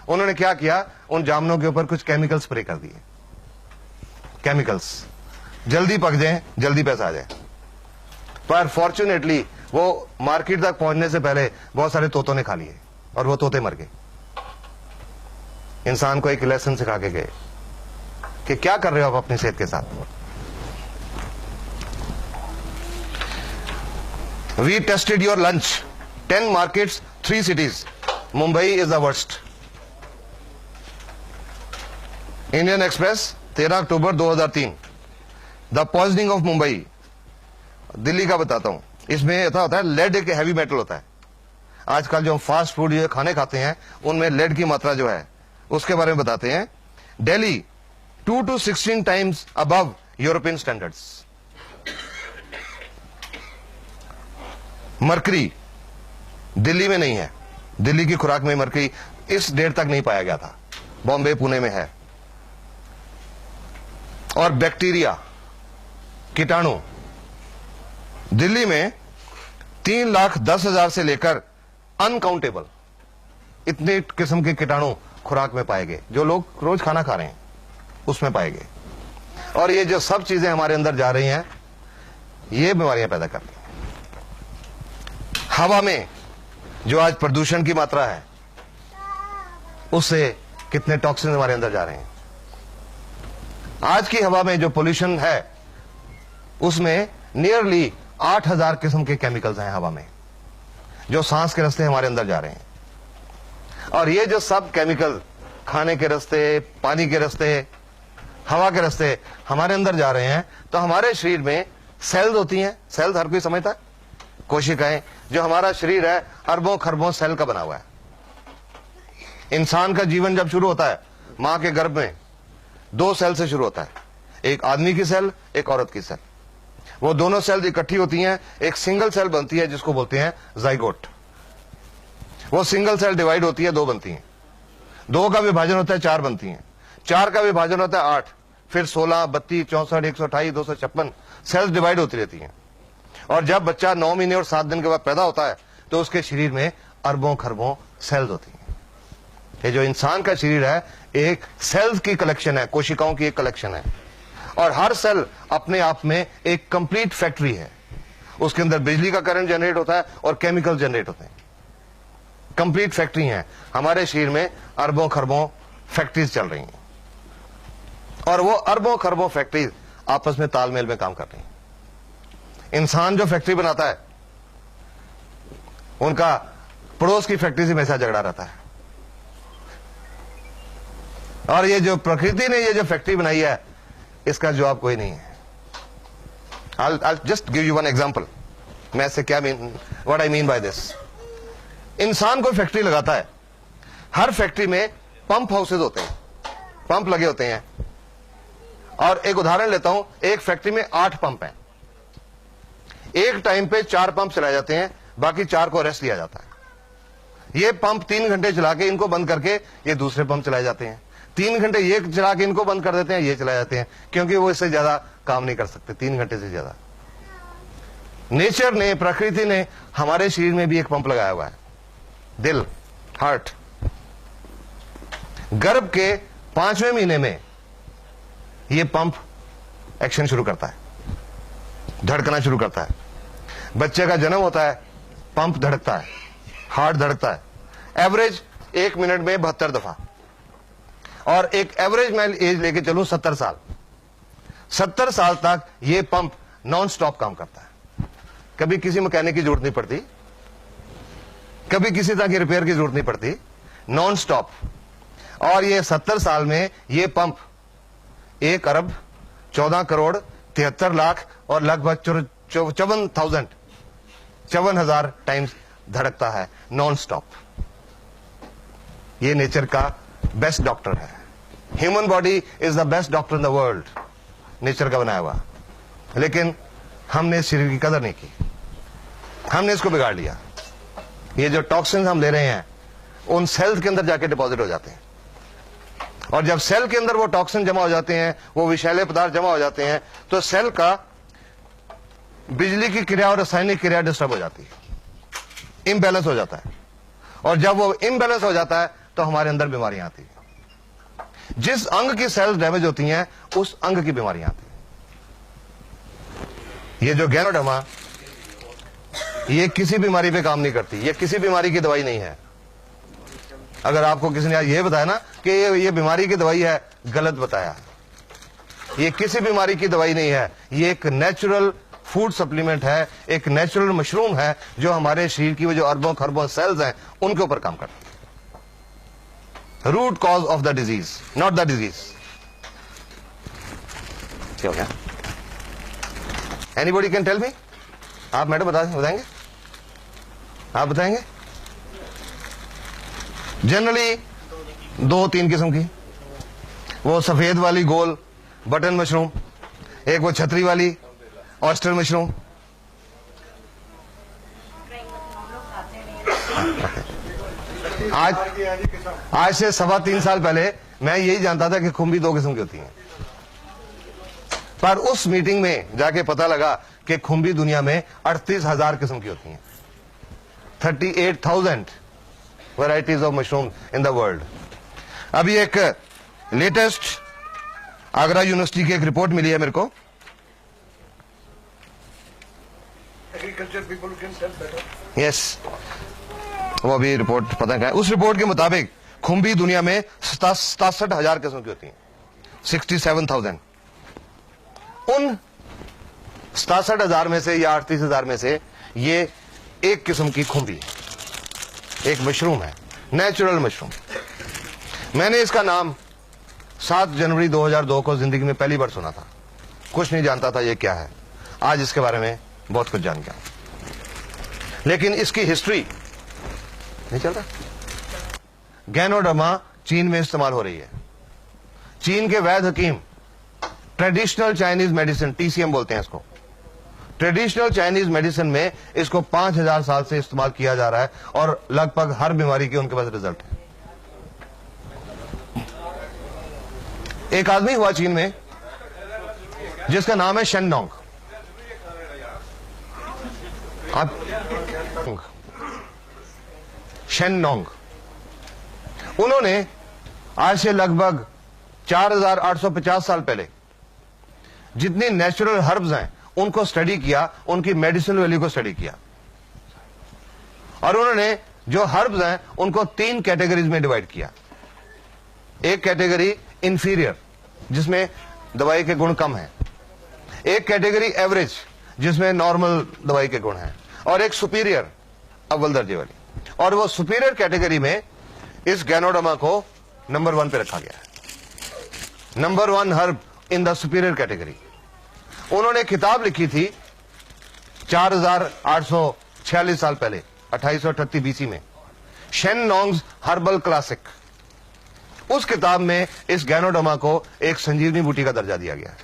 उन्होंने क्या किया, उन जामुनों के ऊपर कुछ केमिकल स्प्रे कर दिए, केमिकल्स, जल्दी पक जाए, जल्दी पैसा आ जाए। पर फॉर्चुनेटली वो मार्केट तक पहुंचने से पहले बहुत सारे तोतों ने खा लिए और वो तोते मर गए। इंसान को एक लेसन सिखा के गए कि क्या कर रहे हो आप अपनी सेहत के साथ। We tested your lunch, 10 markets, 3 cities, Mumbai is the worst. Indian Express 13 October 2003, the poisoning of Mumbai. Delhi का बताता हूं, इसमें ऐसा होता है, लेड एक हैवी मेटल होता है। आजकल जो फास्ट फूड ये खाने खाते हैं उनमें लेड की मात्रा जो है उसके बारे में बताते हैं। Delhi 2 to 16 times above European standards. Mercury Delhi में नहीं है, दिल्ली की खुराक में मरकरी इस डेट तक नहीं पाया गया था, बॉम्बे पुणे में है। और बैक्टीरिया कीटाणु दिल्ली में 3,10,000 से लेकर अनकाउंटेबल इतने किस्म के कीटाणु खुराक में पाए गए, जो लोग रोज खाना खा रहे हैं उसमें पाए गए। और ये जो सब चीजें हमारे अंदर जा रही हैं, ये बीमारियां पैदा करती हैं। हवा में जो आज प्रदूषण की मात्रा है, उससे कितने टॉक्सिन हमारे अंदर जा रहे हैं। आज की हवा में जो पोल्यूशन है, उसमें नियरली 8,000 किस्म के केमिकल्स हैं हवा में, जो सांस के रास्ते हमारे अंदर जा रहे हैं। और ये जो सब केमिकल खाने के रास्ते, पानी के रास्ते, हवा के रास्ते हमारे अंदर जा रहे हैं, तो हमारे शरीर में सेल्स होती हैं। सेल्स हर कोई समझता है, कोशिकाएं। जो हमारा शरीर है अरबों खरबों सेल का बना हुआ है। इंसान का जीवन जब शुरू होता है मां के गर्भ में, 2 सेल से शुरू होता है, एक आदमी की सेल, एक औरत की सेल। वो दोनों सेल इकट्ठी होती हैं, एक सिंगल सेल बनती है जिसको बोलते हैं जाइगोट। वो सिंगल सेल डिवाइड होती है, 2 बनती हैं। 2 का विभाजन होता है, 4 बनती हैं। 4 का विभाजन होता है 8, फिर 16, 32, 64, 128, 256 सेल्स डिवाइड होती रहती हैं। और जब बच्चा 9 महीने और 7 दिन के बाद पैदा होता है, तो उसके शरीर में अरबों खरबों सेल्स होती हैं। ये जो इंसान का शरीर है, एक सेल्स की कलेक्शन है, कोशिकाओं की एक कलेक्शन है। और हर सेल अपने आप में एक कंप्लीट फैक्ट्री है। उसके अंदर बिजली का करंट जनरेट होता है और केमिकल जनरेट होते हैं। कंप्लीट फैक्ट्री है। हमारे शरीर में अरबों खरबों फैक्ट्रीज चल रही हैं, और वो अरबों खरबों फैक्ट्रीज आपस में तालमेल में काम कर रही हैं। इंसान जो फैक्ट्री बनाता है, उनका पड़ोस की फैक्ट्री से हमेशा झगड़ा रहता है। और ये जो प्रकृति ने ये जो फैक्ट्री बनाई है, इसका जवाब कोई नहीं है। I'll just give you one example. मैं इससे क्या what I mean by this? इंसान कोई फैक्ट्री लगाता है, हर फैक्ट्री में पंप हाउसेज होते हैं, पंप लगे होते हैं। और एक उदाहरण लेता हूं, एक फैक्ट्री में 8 पंप हैं। एक टाइम पे 4 पंप चलाए जाते हैं, बाकी 4 को रेस्ट दिया जाता है। ये पंप 3 घंटे चला के इनको बंद करके ये दूसरे पंप चलाए जाते हैं। 3 घंटे ये चला के इनको बंद कर देते हैं, ये चलाए जाते हैं, क्योंकि वो इससे ज्यादा काम नहीं कर सकते 3 घंटे से ज्यादा। नेचर ने, प्रकृति ने हमारे शरीर में भी एक पंप लगाया हुआ है, दिल, हार्ट। गर्भ के 5वें महीने में ये पंप एक्शन शुरू करता है, धड़कना शुरू करता है। बच्चे का जन्म होता है, पंप धड़कता है, हार्ट धड़कता है, एवरेज 1 मिनट में 72 दफा। और एक एवरेज मैं एज लेके चलूं 70 साल, 70 साल तक ये पंप नॉन स्टॉप काम करता है। कभी किसी मैकेनिक की जरूरत नहीं पड़ती, कभी किसी तरह की रिपेयर की जरूरत नहीं पड़ती, नॉन स्टॉप। और ये 70 साल में ये पंप 1 अरब 14 करोड़ 73 लाख और लगभग 54,000 टाइम्स धड़कता है नॉन स्टॉप। ये नेचर का बेस्ट डॉक्टर है। Human body is the best doctor in the world, nature का बनाया हुआ। लेकिन हमने इस शरीर की कदर नहीं की, हमने इसको बिगाड़ लिया। ये जो टॉक्सिन हम ले रहे हैं, उन सेल्स के अंदर जाके डिपॉजिट हो जाते हैं। और जब सेल के अंदर वो टॉक्सिन जमा हो जाते हैं, वो विषैले पदार्थ जमा हो जाते हैं, तो सेल का बिजली की क्रिया और रासायनिक क्रिया डिस्टर्ब हो जाती है, इम्बैलेंस हो जाता है। और जब वो इम्बैलेंस हो जाता है, तो हमारे अंदर बीमारियां आती हैं। जिस अंग की सेल्स डैमेज होती हैं, उस अंग की बीमारियां आती हैं। ये जो गैनोडर्मा, ये किसी बीमारी पे काम नहीं करती, ये किसी बीमारी की दवाई नहीं है। अगर आपको किसी ने आज ये बताया ना कि ये बीमारी की दवाई है, गलत बताया। ये किसी बीमारी की दवाई नहीं है, ये एक नेचुरल फूड सप्लीमेंट है, एक नेचुरल मशरूम है, जो हमारे शरीर की वो जो अरबों खरबों सेल्स हैं, उनके ऊपर काम करता है। Root cause of the disease, not the disease. क्या हो गया? Anybody can tell me? आप मैडम बताएंगे? आप बताएंगे? जनरली 2-3 किस्म की, वो सफेद वाली गोल बटन मशरूम, एक वो छतरी वाली ऑयस्टर मशरूम। आज से 3.25 साल पहले मैं यही जानता था कि खुम्बी 2 किस्म की होती हैं, पर उस मीटिंग में जाके पता लगा कि खुम्बी दुनिया में 38,000 किस्म की होती हैं। 38,000 varieties of mushroom in the world. अभी एक लेटेस्ट आगरा यूनिवर्सिटी की एक रिपोर्ट मिली है मेरे को, agriculture people can tell better. Yes, वो अभी रिपोर्ट पता है। उस रिपोर्ट के मुताबिक खुम्बी दुनिया में 67,000 किस्म की होती हैं, 67,000। उन 67,000 में से या 38,000 में से ये एक किस्म की खुम्बी है, एक मशरूम है, नेचुरल मशरूम। मैंने इसका नाम 7 जनवरी 2002 को जिंदगी में पहली बार सुना था, कुछ नहीं जानता था ये क्या है। आज इसके बारे में बहुत कुछ जान गया, लेकिन इसकी हिस्ट्री नहीं चल रहा। गैनोडर्मा चीन में इस्तेमाल हो रही है। चीन के वैद्य हकीम ट्रेडिशनल चाइनीज मेडिसिन, TCM बोलते हैं इसको, ट्रेडिशनल चाइनीज मेडिसिन में इसको 5,000 साल से इस्तेमाल किया जा रहा है और लगभग हर बीमारी के उनके पास रिजल्ट है। एक आदमी हुआ चीन में जिसका नाम है शेननोंग। शेननोंग, उन्होंने आज से लगभग 4,850 साल पहले जितनी नेचुरल हर्ब्स हैं उनको स्टडी किया, उनकी मेडिसिनल वैल्यू को स्टडी किया, और उन्होंने जो हर्ब्स हैं उनको 3 कैटेगरीज में डिवाइड किया। एक कैटेगरी इंफीरियर, जिसमें दवाई के गुण कम हैं, एक कैटेगरी एवरेज, जिसमें नॉर्मल दवाई के गुण हैं, और एक सुपीरियर, अव्वल दर्जे वाली। और वो सुपीरियर कैटेगरी में इस गैनोडर्मा को नंबर 1 पे रखा गया है, number 1 herb in the superior category. उन्होंने किताब लिखी थी 4,846 साल पहले, 2838 BC में, शेननोंग्स हर्बल क्लासिक। उस किताब में इस गैनोडर्मा को एक संजीवनी बूटी का दर्जा दिया गया है।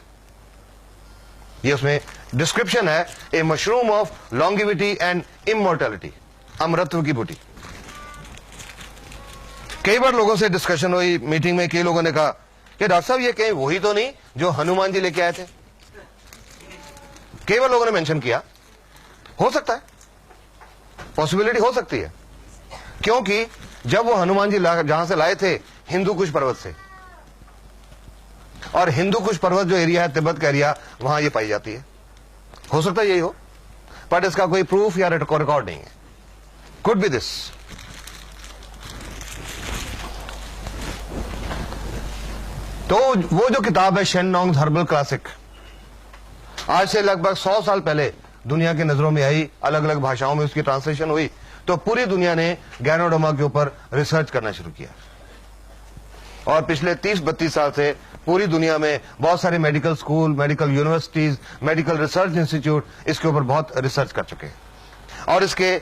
ये उसमें डिस्क्रिप्शन है, a mushroom of longevity and immortality, अमरत्व की बूटी। कई बार लोगों से डिस्कशन हुई मीटिंग में, कई लोगों ने कहा कि डॉक्टर साहब ये कहीं वही तो नहीं जो हनुमान जी लेके आए थे। कई बार लोगों ने मेंशन किया, हो सकता है, पॉसिबिलिटी हो सकती है, क्योंकि जब वो हनुमान जी जहां से लाए थे हिंदू कुश पर्वत से, और हिंदू कुश पर्वत जो एरिया है, तिब्बत का एरिया, वहां ये पाई जाती है। हो सकता है यही हो, बट इसका कोई प्रूफ या रिकॉर्ड नहीं है। Could be this. तो वो जो किताब है शेननोंग्स हर्बल क्लासिक, आज से लगभग 100 साल पहले दुनिया की नजरों में आई, अलग अलग भाषाओं में उसकी ट्रांसलेशन हुई, तो पूरी दुनिया ने गैनोडर्मा के ऊपर रिसर्च करना शुरू किया, और पिछले 30-32 साल से पूरी दुनिया में बहुत सारे medical school, medical universities, medical research institute इसके ऊपर बहुत रिसर्च कर चुके हैं और इसके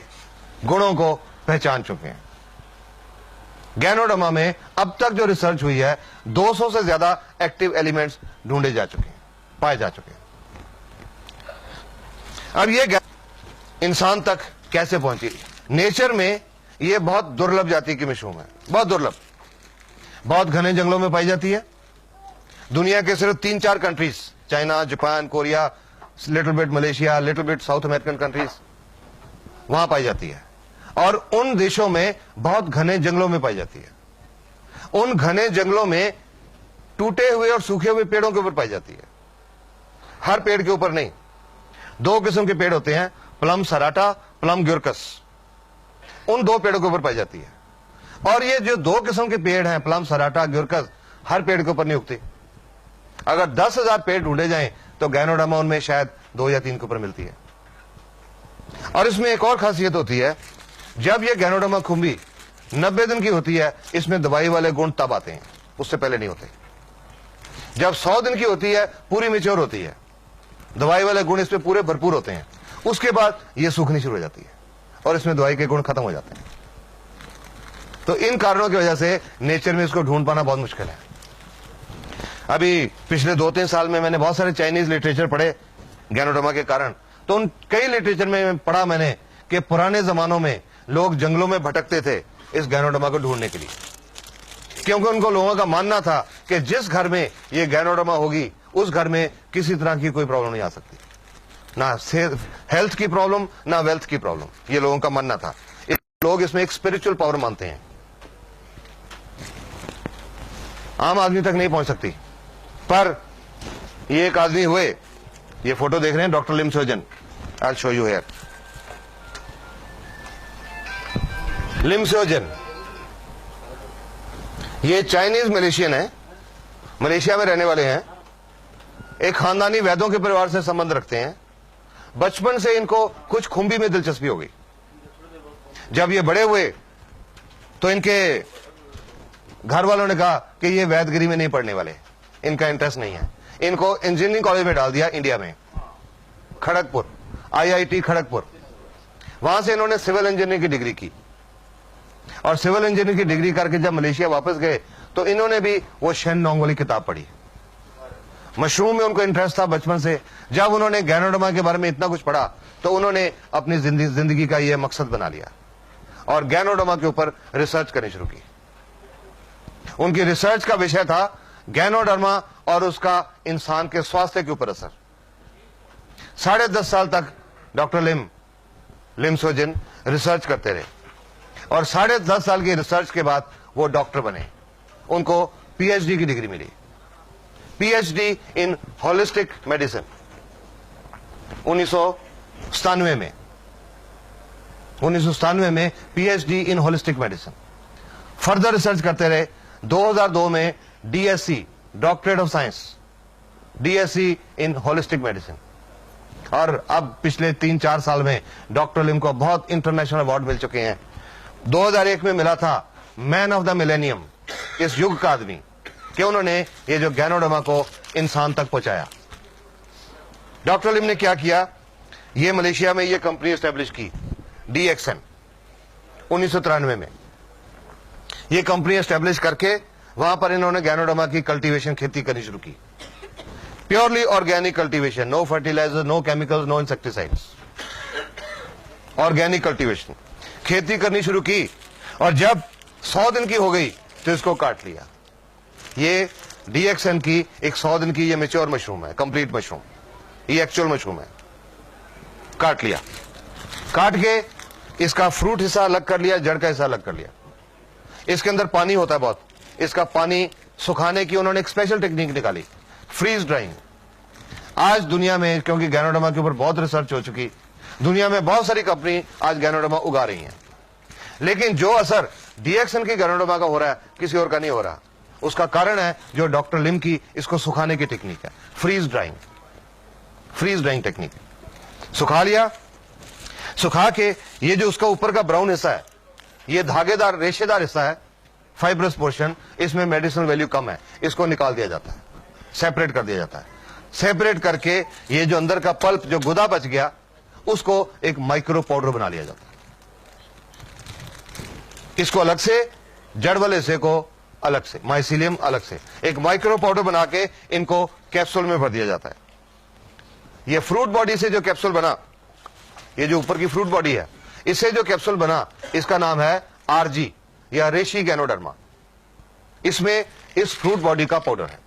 गुणों को पहचान चुके हैं। गैनोडर्मा में अब तक जो रिसर्च हुई है, 200 से ज्यादा एक्टिव एलिमेंट्स ढूंढे जा चुके हैं, पाए जा चुके हैं। अब ये इंसान तक कैसे पहुंची? नेचर में ये बहुत दुर्लभ जाति की मशरूम है, बहुत दुर्लभ, बहुत घने जंगलों में पाई जाती है। दुनिया के सिर्फ 3-4 countries, China, Japan, Korea, little bit Malaysia, little bit south American countries, वहां पाई जाती है, और उन देशों में बहुत घने जंगलों में पाई जाती है। उन घने जंगलों में टूटे हुए और सूखे हुए पेड़ों के ऊपर पाई जाती है, हर पेड़ के ऊपर नहीं। 2 किस्म के पेड़ होते हैं, प्लम सराटा, प्लम ग्यूरकस, उन 2 पेड़ों के ऊपर पाई जाती है। और ये जो 2 किस्म के पेड़ हैं, प्लम सराटा, ग्यूरकस, हर पेड़ के ऊपर नहीं उगते। अगर 10,000 पेड़ ढूंढे जाएं तो गैनोडर्मा उनमें शायद 2 या 3 के ऊपर मिलती है। और इसमें एक और खासियत होती है, जब यह गैनोडर्मा खुम्बी 90 दिन की होती है, इसमें दवाई वाले गुण तब आते हैं, उससे पहले नहीं होते। जब 100 दिन की होती है, पूरी मैच्योर होती है, दवाई वाले गुण इसमें पूरे भरपूर होते हैं, उसके बाद यह सूखनी शुरू हो जाती है और इसमें दवाई के गुण खत्म हो जाते हैं। तो इन कारणों की वजह से नेचर में इसको ढूंढ पाना बहुत मुश्किल है। अभी पिछले 2-3 साल में मैंने बहुत सारे चाइनीज लिटरेचर पढ़े गैनोडर्मा के कारण, तो उन कई लिटरेचर में पढ़ा मैंने कि पुराने जमानों में लोग जंगलों में भटकते थे इस गैनोडर्मा को ढूंढने के लिए, क्योंकि उनको लोगों का मानना था कि जिस घर में ये गैनोडर्मा होगी उस घर में किसी तरह की कोई प्रॉब्लम नहीं आ सकती, ना हेल्थ की प्रॉब्लम ना वेल्थ की प्रॉब्लम, ये लोगों का मानना था। लोग इसमें एक स्पिरिचुअल पावर मानते हैं, आम आदमी तक नहीं पहुंच सकती। पर ये एक आदमी हुए, ये फोटो देख रहे हैं, डॉक्टर लिम सोजन, आई शो यू हियर। लिम सोजन ये चाइनीज मलेशियन है, मलेशिया में रहने वाले हैं, एक खानदानी वैद्यों के परिवार से संबंध रखते हैं। बचपन से इनको कुछ खुंबी में दिलचस्पी हो गई। जब ये बड़े हुए तो इनके घर वालों ने कहा कि ये वैदगिरी में नहीं पढ़ने वाले, इनका इंटरेस्ट नहीं है। इनको इंजीनियरिंग कॉलेज में डाल दिया इंडिया में, खड़गपुर, IIT खड़गपुर। वहां से इन्होंने सिविल इंजीनियरिंग की डिग्री की, और सिविल इंजीनियरिंग की डिग्री करके जब मलेशिया वापस गए तो इन्होंने भी वो शेन नोंग वाली किताब पढ़ी। मशरूम में उनको इंटरेस्ट था बचपन से। जब उन्होंने गैनोडर्मा के बारे में इतना कुछ पढ़ा तो उन्होंने अपनी जिंदगी का यह मकसद बना लिया और गैनोडर्मा के ऊपर रिसर्च करनी शुरू की। उनकी रिसर्च का विषय था गैनोडर्मा और उसका इंसान के स्वास्थ्य के ऊपर असर। 10.5 साल तक डॉक्टर लिम सोजन रिसर्च करते रहे, और 10.5 साल की रिसर्च के बाद वो डॉक्टर बने। उनको PhD की डिग्री मिली, PhD इन होलिस्टिक मेडिसिन 1997 में PhD इन होलिस्टिक मेडिसिन। फर्दर रिसर्च करते रहे। 2002 में DSc, doctorate of science, DSc in holistic medicine. और अब पिछले 3-4 साल में डॉक्टर लिम को बहुत इंटरनेशनल अवार्ड मिल चुके हैं। 2001 में मिला था मैन ऑफ द मिलेनियम, इस युग का आदमी, कि उन्होंने ये जो गैनोडर्मा को इंसान तक पहुंचाया। डॉक्टर लिम ने क्या किया, ये मलेशिया में ये कंपनी एस्टेब्लिश की, DXN 1993 में। ये कंपनी एस्टेब्लिश करके वहां पर इन्होंने गैनोडर्मा की कल्टीवेशन, खेती करनी शुरू की। Purely organic cultivation, no fertilizer, no chemicals, no insecticides, organic cultivation, खेती करनी शुरू की। और जब 100 दिन की हो गई तो इसको काट लिया। ये DXN की एक 100 दिन की ये मैच्योर मशरूम है, कंप्लीट मशरूम, ये एक्चुअल मशरूम है। काट लिया, काट के इसका फ्रूट हिस्सा अलग कर लिया, जड़ का हिस्सा अलग कर लिया। इसके अंदर पानी होता है बहुत, इसका पानी सुखाने की उन्होंने एक स्पेशल टेक्निक निकाली, फ्रीज ड्राइंग। आज दुनिया में, क्योंकि गैनोडर्मा के ऊपर बहुत रिसर्च हो चुकी, दुनिया में बहुत सारी कंपनी आज गैनोडर्मा उगा रही हैं, लेकिन जो असर DXN की गैनोडर्मा का हो रहा है किसी और का नहीं हो रहा। उसका कारण है जो डॉक्टर लिम की इसको सुखाने की टेक्निक है, फ्रीज ड्राइंग टेक्निक। सुखा लिया, सुखा के ये जो उसका ऊपर का ब्राउन हिस्सा है, ये धागेदार रेशेदार हिस्सा है, फाइब्रस पोर्शन, इसमें मेडिसिनल वैल्यू कम है, इसको निकाल दिया जाता है, सेपरेट कर दिया जाता है। सेपरेट करके ये जो अंदर का पल्प, जो गुदा बच गया, उसको एक माइक्रो पाउडर बना लिया जाता है। इसको अलग से, जड़ वाले हिस्से को अलग से, माइसीलियम अलग से, एक माइक्रो पाउडर बना के इनको कैप्सूल में भर दिया जाता है। ये फ्रूट बॉडी से जो कैप्सूल बना, ये जो ऊपर की फ्रूट बॉडी है, इससे जो कैप्सूल बना, इसका नाम है RG या रेशी गैनोडर्मा। इसमें इस फ्रूट बॉडी का पाउडर है।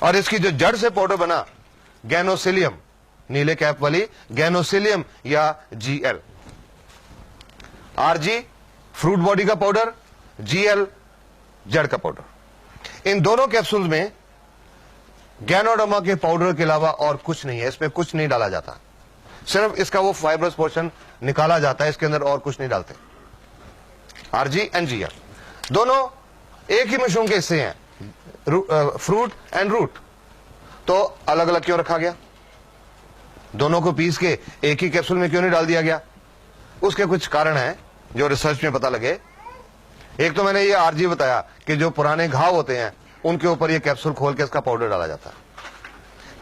और इसकी जो जड़ से पाउडर बना, गैनोसिलियम, नीले कैप वाली गैनोसिलियम या GL। RG फ्रूट बॉडी का पाउडर, GL जड़ का पाउडर। इन दोनों कैप्सूल में गैनोडर्मा के पाउडर के अलावा और कुछ नहीं है, इसमें कुछ नहीं डाला जाता, सिर्फ इसका वो फाइब्रस पोर्शन निकाला जाता है, इसके अंदर और कुछ नहीं डालते। RG एंड GL दोनों एक ही मशरूम के हिस्से हैं, फ्रूट एंड रूट। तो अलग अलग क्यों रखा गया? दोनों को पीस के एक ही कैप्सूल में क्यों नहीं डाल दिया गया? उसके कुछ कारण हैं जो रिसर्च में पता लगे। एक तो मैंने ये RG बताया कि जो पुराने घाव होते हैं उनके ऊपर ये कैप्सूल खोल के इसका पाउडर डाला जाता है।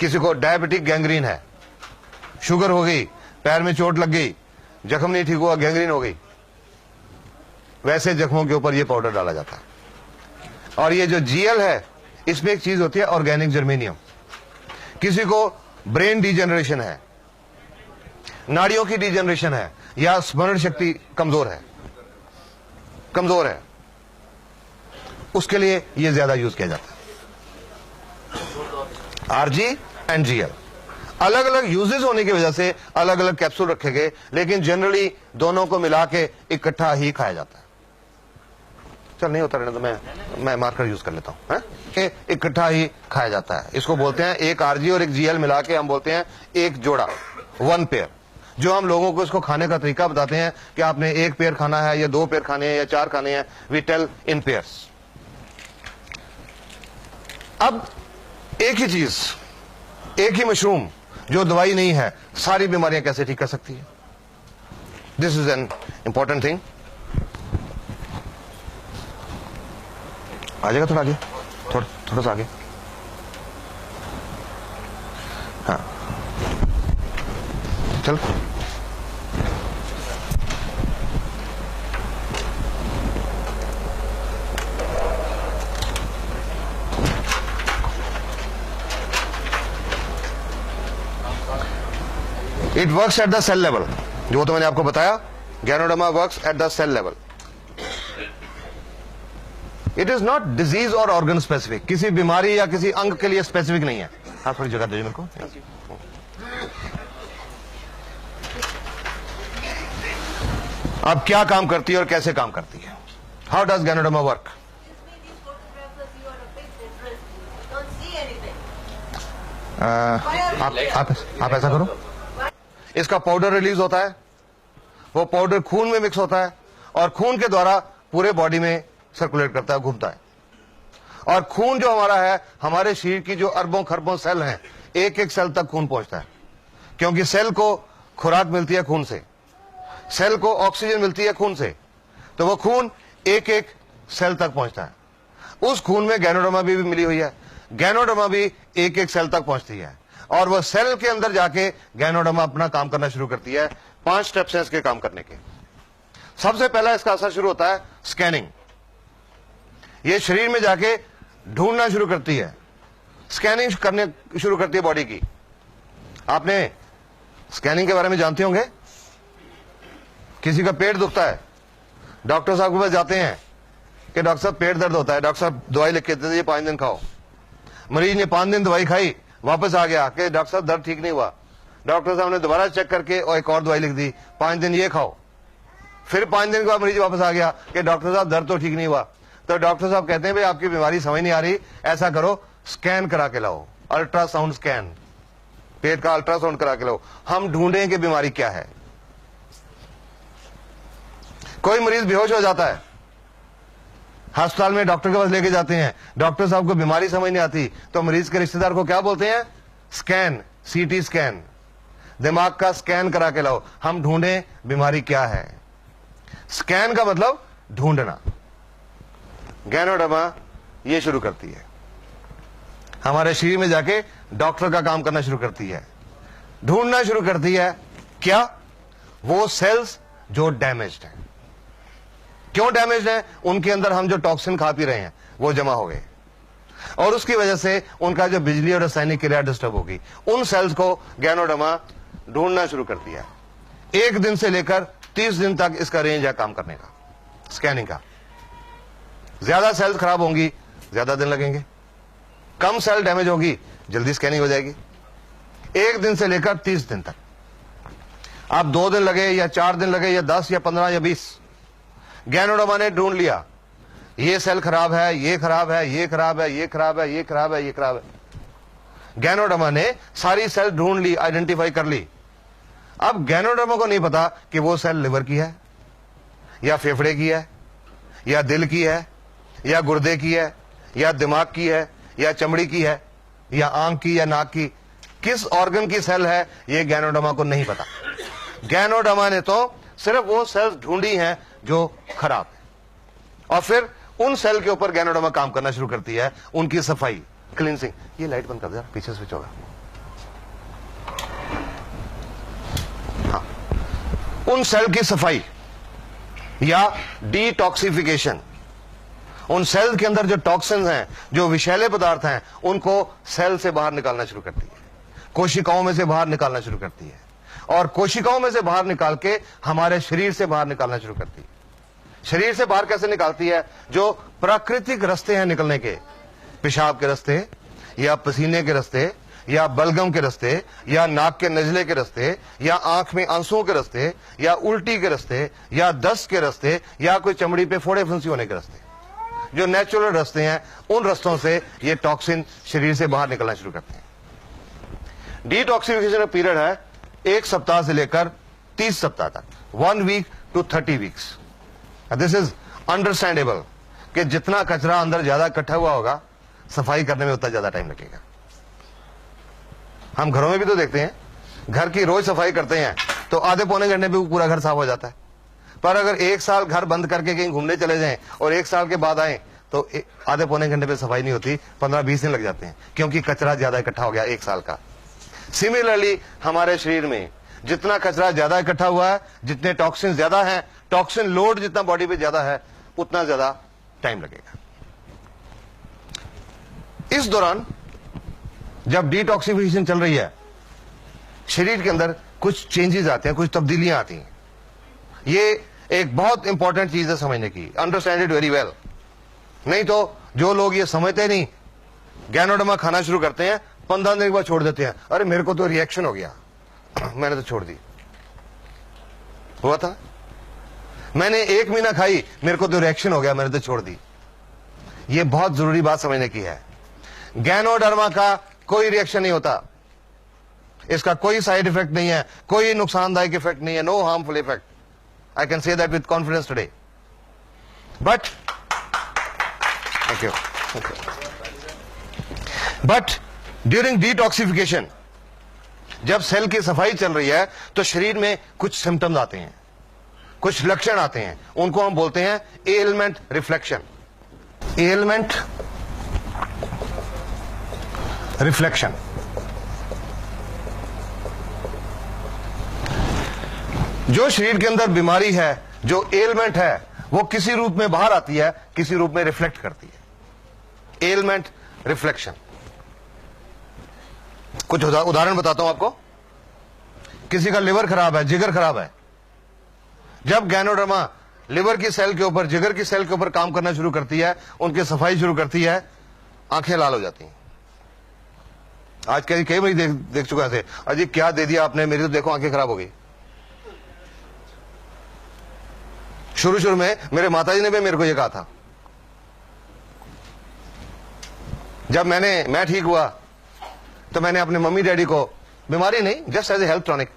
किसी को डायबिटिक गैंग्रीन है, शुगर हो गई, पैर में चोट लग गई, जख्म नहीं ठीक हुआ, गैंग्रीन हो गई, वैसे जख्मों के ऊपर ये पाउडर डाला जाता है। और ये जो GL है, इसमें एक चीज होती है ऑर्गेनिक जर्मेनियम। किसी को ब्रेन डिजेनरेशन है, नाड़ियों की डिजेनरेशन है या स्मरण शक्ति कमजोर है, उसके लिए यह ज्यादा यूज किया जाता है। आरजी एंड जीएल अलग अलग यूजेस होने की वजह से अलग अलग कैप्सूल रखे गए, लेकिन जनरली दोनों को मिला के इकट्ठा ही खाया जाता है। चल नहीं होता रहने तो मैं मार्कर यूज कर लेता हूं, इकट्ठा ही खाया जाता है। इसको बोलते हैं, एक आरजी और एक जीएल मिला के हम बोलते हैं एक जोड़ा, 1 पेयर। जो हम लोगों को इसको खाने का तरीका बताते हैं कि आपने 1 पेयर खाना है या 2 पेयर खाने हैं या 4 खाने हैं, वी टेल इन पेयर्स। अब एक ही चीज, एक ही मशरूम जो दवाई नहीं है, सारी बीमारियां कैसे ठीक कर सकती है? This is an important thing. आ जाएगा थोड़ा आगे, थोड़ा सा आगे। हाँ चल। It works at the cell level, जो तो मैंने आपको बताया, ganoderma works at the cell level. It is not disease और ऑर्गन स्पेसिफिक, किसी बीमारी या किसी अंग के लिए स्पेसिफिक नहीं है। हाँ थोड़ी जगह दीजिए मेरे को। अब क्या काम करती है और कैसे काम करती है? How does ganoderma work? आप ऐसा करो, इसका पाउडर रिलीज होता है, वो पाउडर खून में मिक्स होता है और खून के द्वारा पूरे बॉडी में सर्कुलेट करता है, घूमता है। और खून जो हमारा है, हमारे शरीर की जो अरबों खरबों सेल हैं, एक एक सेल तक खून पहुंचता है, क्योंकि सेल को खुराक मिलती है खून से, सेल को ऑक्सीजन मिलती है खून से, तो वो खून एक एक सेल तक पहुंचता है। उस खून में गैनोडर्मा भी मिली हुई है, गैनोडर्मा भी एक एक सेल तक पहुंचती है और वह सेल के अंदर जाके गैनोडर्मा अपना काम करना शुरू करती है। 5 स्टेप्स हैं इसके काम करने के। सबसे पहला इसका असर शुरू होता है स्कैनिंग। ये शरीर में जाके ढूंढना शुरू करती है, स्कैनिंग करने शुरू करती है बॉडी की। आपने स्कैनिंग के बारे में जानते होंगे। किसी का पेट दुखता है, डॉक्टर साहब के पास जाते हैं कि डॉक्टर साहब पेट दर्द होता है, डॉक्टर साहब दवाई लिख के देते, 5 दिन खाओ। मरीज ने 5 दिन दवाई खाई, वापस आ गया कि डॉक्टर साहब दर्द ठीक नहीं हुआ। डॉक्टर साहब ने दोबारा चेक करके और एक और दवाई लिख दी, 5 दिन ये खाओ। फिर 5 दिन के बाद मरीज वापस आ गया कि डॉक्टर साहब दर्द तो ठीक नहीं हुआ। तो डॉक्टर साहब कहते हैं भाई आपकी बीमारी समझ नहीं आ रही, ऐसा करो स्कैन करा के लाओ, अल्ट्रासाउंड स्कैन, पेट का अल्ट्रासाउंड करा के लाओ, हम ढूंढें कि बीमारी क्या है। कोई मरीज बेहोश हो जाता है, अस्पताल में डॉक्टर के पास लेके जाते हैं, डॉक्टर साहब को बीमारी समझ नहीं आती, तो मरीज के रिश्तेदार को क्या बोलते हैं? स्कैन, सीटी स्कैन, दिमाग का स्कैन करा के लाओ, हम ढूंढें बीमारी क्या है। स्कैन का मतलब ढूंढना। गैनोडर्मा ये शुरू करती है, हमारे शरीर में जाके डॉक्टर का काम करना शुरू करती है, ढूंढना शुरू करती है क्या? वो सेल्स जो डैमेज्ड हैं। क्यों डैमेज्ड हैं? उनके अंदर हम जो टॉक्सिन खा पी रहे हैं वो जमा हो गए और उसकी वजह से उनका जो बिजली और रासायनिक क्रिया डिस्टर्ब होगी। उन सेल्स को गैनोडर्मा ढूंढना शुरू करती है। 1 दिन से लेकर 30 दिन तक इसका रेंज है काम करने का, स्कैनिंग का। ज्यादा सेल्स खराब होंगी, ज्यादा दिन लगेंगे, कम सेल डैमेज होगी, जल्दी स्कैनिंग हो जाएगी। 1 दिन से लेकर 30 दिन तक। आप 2 दिन लगे या 4 दिन लगे या 10 या 15 या 20, गैनोडर्मा ने ढूंढ लिया ये सेल खराब है, ये खराब है, ये खराब है, ये खराब है, ये खराब है, ये खराब है। गैनोडर्मा ने सारी सेल ढूंढ ली, आइडेंटिफाई कर ली। अब गैनोडर्मा को नहीं पता कि वो सेल लिवर की है या फेफड़े की है या दिल की है या गुर्दे की है या दिमाग की है या चमड़ी की है या आंख की या नाक की, किस ऑर्गन की सेल है, ये गैनोडर्मा को नहीं पता। गैनोडर्मा ने तो सिर्फ वो सेल्स ढूंढी हैं जो खराब है और फिर उन सेल के ऊपर गैनोडर्मा काम करना शुरू करती है, उनकी सफाई, क्लींसिंग। ये लाइट बंद कर दे, पीछे स्विच होगा। हाँ, उन सेल की सफाई या डिटॉक्सिफिकेशन, उन सेल के अंदर जो टॉक्सिन्स हैं, जो विषैले पदार्थ हैं, उनको सेल से बाहर निकालना शुरू करती है, कोशिकाओं में से बाहर निकालना शुरू करती है। और कोशिकाओं में से बाहर निकाल के हमारे शरीर से बाहर निकालना शुरू करती है। शरीर से बाहर कैसे निकालती है? जो प्राकृतिक रास्ते हैं निकलने के, पेशाब के रास्ते या पसीने के रास्ते या बलगम के रास्ते या नाक के नजले के रास्ते या आंख में आंसुओं के रास्ते या उल्टी के रास्ते या दस्त के रास्ते या कोई चमड़ी पे फोड़े फुंसी होने के रास्ते, जो नेचुरल रास्ते हैं, उन रास्तों से ये टॉक्सिन शरीर से बाहर निकलना शुरू करते हैं। डिटॉक्सिफिकेशन का पीरियड है 1 सप्ताह से लेकर 30 सप्ताह तक, 1 week to 30 weeks. This is understandable कि जितना कचरा अंदर ज्यादा इकट्ठा हुआ होगा, सफाई करने में उतना ज्यादा टाइम लगेगा। हम घरों में भी तो देखते हैं, घर की रोज सफाई करते हैं तो आधे पौने घंटे में पूरा घर साफ हो जाता है। पर अगर 1 साल घर बंद करके कहीं घूमने चले जाएं और 1 साल के बाद आए तो आधे पौने घंटे पे सफाई नहीं होती, 15-20 दिन लग जाते हैं, क्योंकि कचरा ज्यादा इकट्ठा हो गया 1 साल का। सिमिलरली हमारे शरीर में जितना कचरा ज्यादा इकट्ठा हुआ है, जितने टॉक्सिन ज्यादा हैं, टॉक्सिन लोड जितना बॉडी पे ज्यादा है, उतना ज्यादा टाइम लगेगा। इस दौरान जब डिटॉक्सिफिकेशन चल रही है, शरीर के अंदर कुछ चेंजेस आते हैं, कुछ तब्दीलियां आती हैं। ये एक बहुत इंपॉर्टेंट चीज है समझने की, अंडरस्टैंड इट वेरी वेल। नहीं तो जो लोग ये समझते नहीं, गैनोडर्मा खाना शुरू करते हैं, 15 दिन के बाद छोड़ देते हैं। अरे मेरे को तो रिएक्शन हो गया, मैंने तो छोड़ दी। हुआ था, मैंने 1 महीना खाई, मेरे को तो रिएक्शन हो गया, मैंने तो छोड़ दी। ये बहुत जरूरी बात समझने की है। गैनोडर्मा का कोई रिएक्शन नहीं होता, इसका कोई साइड इफेक्ट नहीं है, कोई नुकसानदायक इफेक्ट नहीं है, no harmful effect. I can say that with confidence today. But during detoxification, जब सेल की सफाई चल रही है तो शरीर में कुछ सिम्टम्स आते हैं, कुछ लक्षण आते हैं, उनको हम बोलते हैं एलिमेंट रिफ्लेक्शन। एलिमेंट रिफ्लेक्शन जो शरीर के अंदर बीमारी है, जो एलिमेंट है, वो किसी रूप में बाहर आती है, किसी रूप में रिफ्लेक्ट करती है। एलिमेंट रिफ्लेक्शन, कुछ उदाहरण बताता हूं आपको। किसी का लिवर खराब है, जिगर खराब है, जब गैनोडर्मा लिवर की सेल के ऊपर, जिगर की सेल के ऊपर काम करना शुरू करती है, उनकी सफाई शुरू करती है, आंखें लाल हो जाती हैं। आज कई बार देख चुका है, अजी क्या दे दिया आपने, मेरी तो देखो आंखें खराब हो गई। शुरू में मेरे माताजी ने भी मेरे को यह कहा था। जब मैं ठीक हुआ तो मैंने अपने मम्मी डैडी को, बीमारी नहीं, just as a health tonic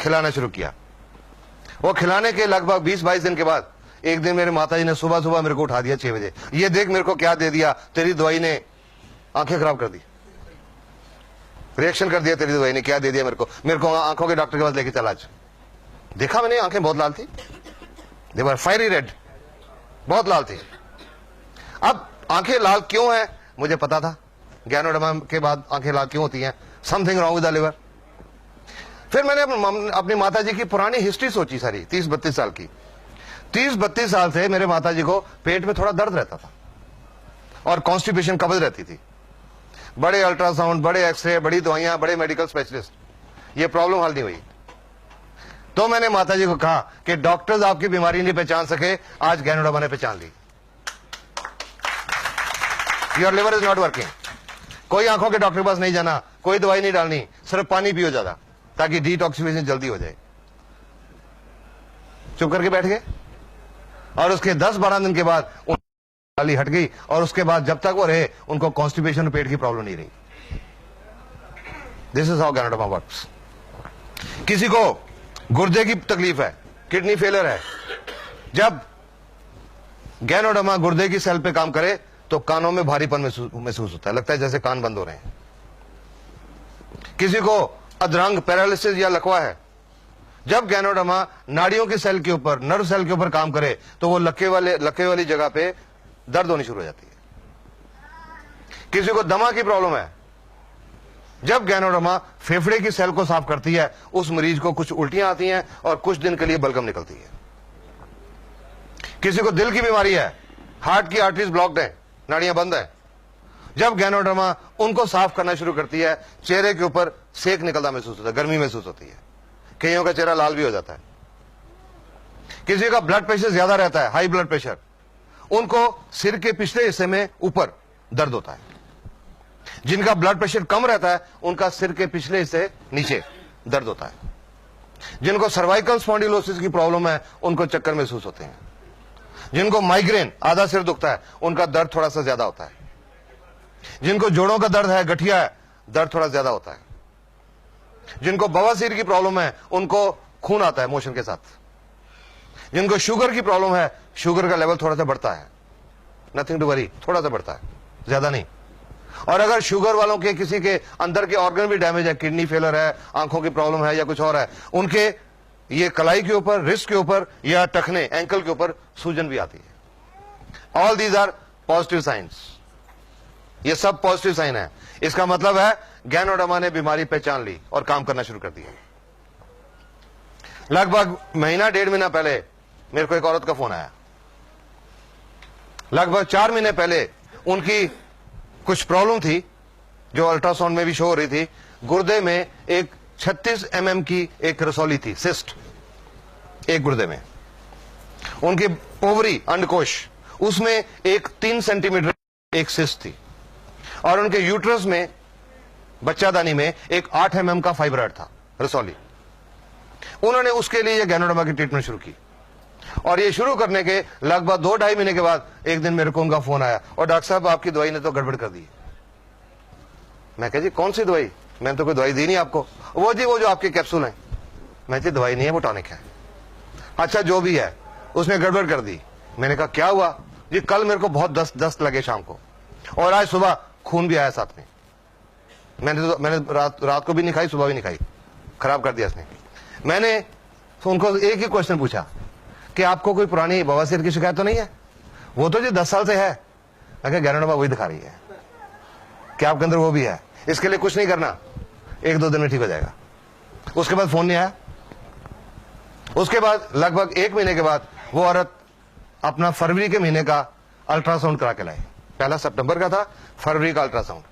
खिलाना शुरू किया। वो खिलाने के लगभग 20-22 दिन के बाद एक दिन मेरे माताजी ने सुबह मेरे को उठा दिया 6 बजे, ये देख मेरे को क्या दे दिया, तेरी दवाई ने आंखें खराब कर दी, रिएक्शन कर दिया, तेरी दवाई ने क्या दे दिया मेरे को आंखों के डॉक्टर के पास लेके चला। आज देखा मैंने, आंखें बहुत लाल थी, दे वर फायरी रेड, बहुत लाल थी। अब आंखें लाल क्यों है मुझे पता था, गैनोडर्मा के बाद आंखें लाल क्यों होती हैं, something wrong with the liver. फिर मैंने अपनी माताजी की पुरानी हिस्ट्री सोची सारी, 30-32 साल की। 30-32 साल से मेरे माताजी को पेट में थोड़ा दर्द रहता था और कॉन्स्टिपेशन, कब्ज रहती थी। बड़े अल्ट्रासाउंड, बड़े एक्सरे, बड़ी दवाइयां, बड़े मेडिकल स्पेशलिस्ट, ये प्रॉब्लम हल नहीं हुई। तो मैंने माताजी को कहा कि डॉक्टर्स आपकी बीमारी नहीं पहचान सके, आज गैनोडर्मा ने पहचान ली। Your liver is not working. कोई आंखों के डॉक्टर के पास नहीं जाना, कोई दवाई नहीं डालनी, सिर्फ पानी पियो ज्यादा, ताकि डिटॉक्सिफिकेशन जल्दी हो जाए। चुप करके बैठ गए और उसके 10-12 दिन के बाद गाली हट गई, और उसके बाद जब तक वो रहे उनको कॉन्स्टिपेशन, पेट की प्रॉब्लम नहीं रही। This is how ganoderma works. किसी को गुर्दे की तकलीफ है, किडनी फेलियर है, जब गैनोडर्मा गुर्दे की सेल पे काम करे तो कानों में भारीपन महसूस होता है, लगता है जैसे कान बंद हो रहे हैं। किसी को अधरंग, पैरालिसिस या लकवा है, जब गैनोडर्मा नाड़ियों की सेल के ऊपर, नर्व सेल के ऊपर काम करे तो वो लक्के वाली जगह पे दर्द होनी शुरू हो जाती है। किसी को दमा की प्रॉब्लम है, जब गैनोडर्मा फेफड़े की सेल को साफ करती है, उस मरीज को कुछ उल्टियां आती हैं और कुछ दिन के लिए बलगम निकलती है। किसी को दिल की बीमारी है, हार्ट की आर्टरीज ब्लॉक्ड है, नाड़ियां बंद है, जब गैनोडर्मा उनको साफ करना शुरू करती है, चेहरे के ऊपर सेक निकलता महसूस होता है, गर्मी महसूस होती है। कईयों का चेहरा लाल भी हो जाता है। किसी का ब्लड प्रेशर ज्यादा रहता है, हाई ब्लड प्रेशर, उनको सिर के पिछले हिस्से में ऊपर दर्द होता है। जिनका ब्लड प्रेशर कम रहता है उनका सिर के पिछले हिस्से नीचे दर्द होता है। जिनको सर्वाइकल स्पॉन्डिलोसिस की प्रॉब्लम है उनको चक्कर महसूस होते हैं। जिनको माइग्रेन, आधा सिर दुखता है, उनका दर्द थोड़ा सा ज्यादा होता है। जिनको जोड़ों का दर्द है, गठिया है, दर्द थोड़ा ज्यादा होता है। जिनको बवासीर की प्रॉब्लम है उनको खून आता है मोशन के साथ। जिनको शुगर की प्रॉब्लम है, शुगर का लेवल थोड़ा सा बढ़ता है, नथिंग टू वरी, थोड़ा सा बढ़ता है, ज्यादा नहीं। और अगर शुगर वालों के किसी के अंदर के ऑर्गन भी डैमेज है, किडनी फेलर है, आंखों की प्रॉब्लम है या कुछ और है, उनके ये कलाई के ऊपर, रिस्ट के ऊपर या टखने, एंकल के ऊपर सूजन भी आती है। All these are positive science. ये सब पॉजिटिव साइन है। इसका मतलब है गैनोडर्मा ने बीमारी पहचान ली और काम करना शुरू कर दिया। लगभग महीना, 1.5 महीना पहले मेरे को एक औरत का फोन आया। लगभग 4 महीने पहले उनकी कुछ प्रॉब्लम थी जो अल्ट्रासाउंड में भी शो हो रही थी। गुर्दे में एक 36 mm की एक रसौली थी, सिस्ट, एक गुर्दे में। उनकी ओवरी, अंडकोश, उसमें एक 3 सेंटीमीटर एक सिस्ट थी। और उनके यूट्रस में, बच्चादानी में, एक 8 mm का फाइब्रॉइड था, रसौली। उन्होंने उसके लिए गैनोडर्मा की ट्रीटमेंट शुरू की। और ये शुरू करने के लगभग 2-2.5 महीने के बाद एक दिन मेरे को उनका फोन आया, और डॉक्टर साहब आपकी दवाई ने तो गड़बड़ कर दी। मैं कहा जी कौन सी दवाई? मैंने तो कोई दवाई दी नहीं आपको। वो जी वो जो आपके कैप्सूल हैं। मैं जी दवाई नहीं है, वो टॉनिक है। अच्छा जो भी है, उसने गड़बड़ कर दी। मैंने कहा क्या हुआ? जी कल मेरे को बहुत दस्त लगे शाम को, और आज सुबह खून भी आया साथ में। मैंने रात को भी नहीं खाई, सुबह भी नहीं खाई, खराब कर दिया इसने। मैंने तो उनको एक ही क्वेश्चन पूछा कि आपको कोई पुरानी बवासीर की शिकायत तो नहीं है? वो तो जी 10 साल से है। मैं कहा गैनोडर्मा वही दिखा रही है कि आपके अंदर वो भी है। इसके लिए कुछ नहीं करना, 1-2 दिन में ठीक हो जाएगा। उसके बाद फोन नहीं आया। उसके बाद लगभग 1 महीने के बाद वो औरत अपना फरवरी के महीने का अल्ट्रासाउंड करा के लाई। पहला सितंबर का था, फरवरी का अल्ट्रासाउंड।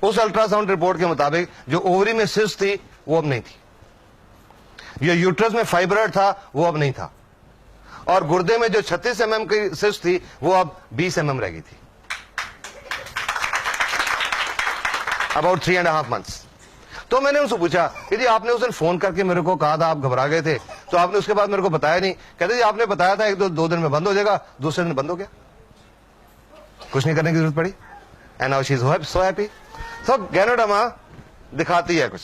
उस अल्ट्रासाउंड रिपोर्ट के मुताबिक जो ओवरी में सिस्ट थी वो अब नहीं थी, जो यूट्रस में फाइब्रॉइड था वो अब नहीं था, और गुर्दे में जो 36 mm की सिस्ट थी वो अब 20 mm रह गई थी। About 3.5 months। तो मैंने उनसे पूछा, यदि आपने उस दिन फोन करके मेरे को कहा था, आप घबरा गए थे, तो आपने उसके बाद मेरे को बताया नहीं। कहते जी आपने बताया था 1-2 दिन में बंद हो जाएगा, दूसरे दिन बंद हो गया, कुछ नहीं करने की जरूरत पड़ी। And now she is so happy. So ganoderma दिखाती है कुछ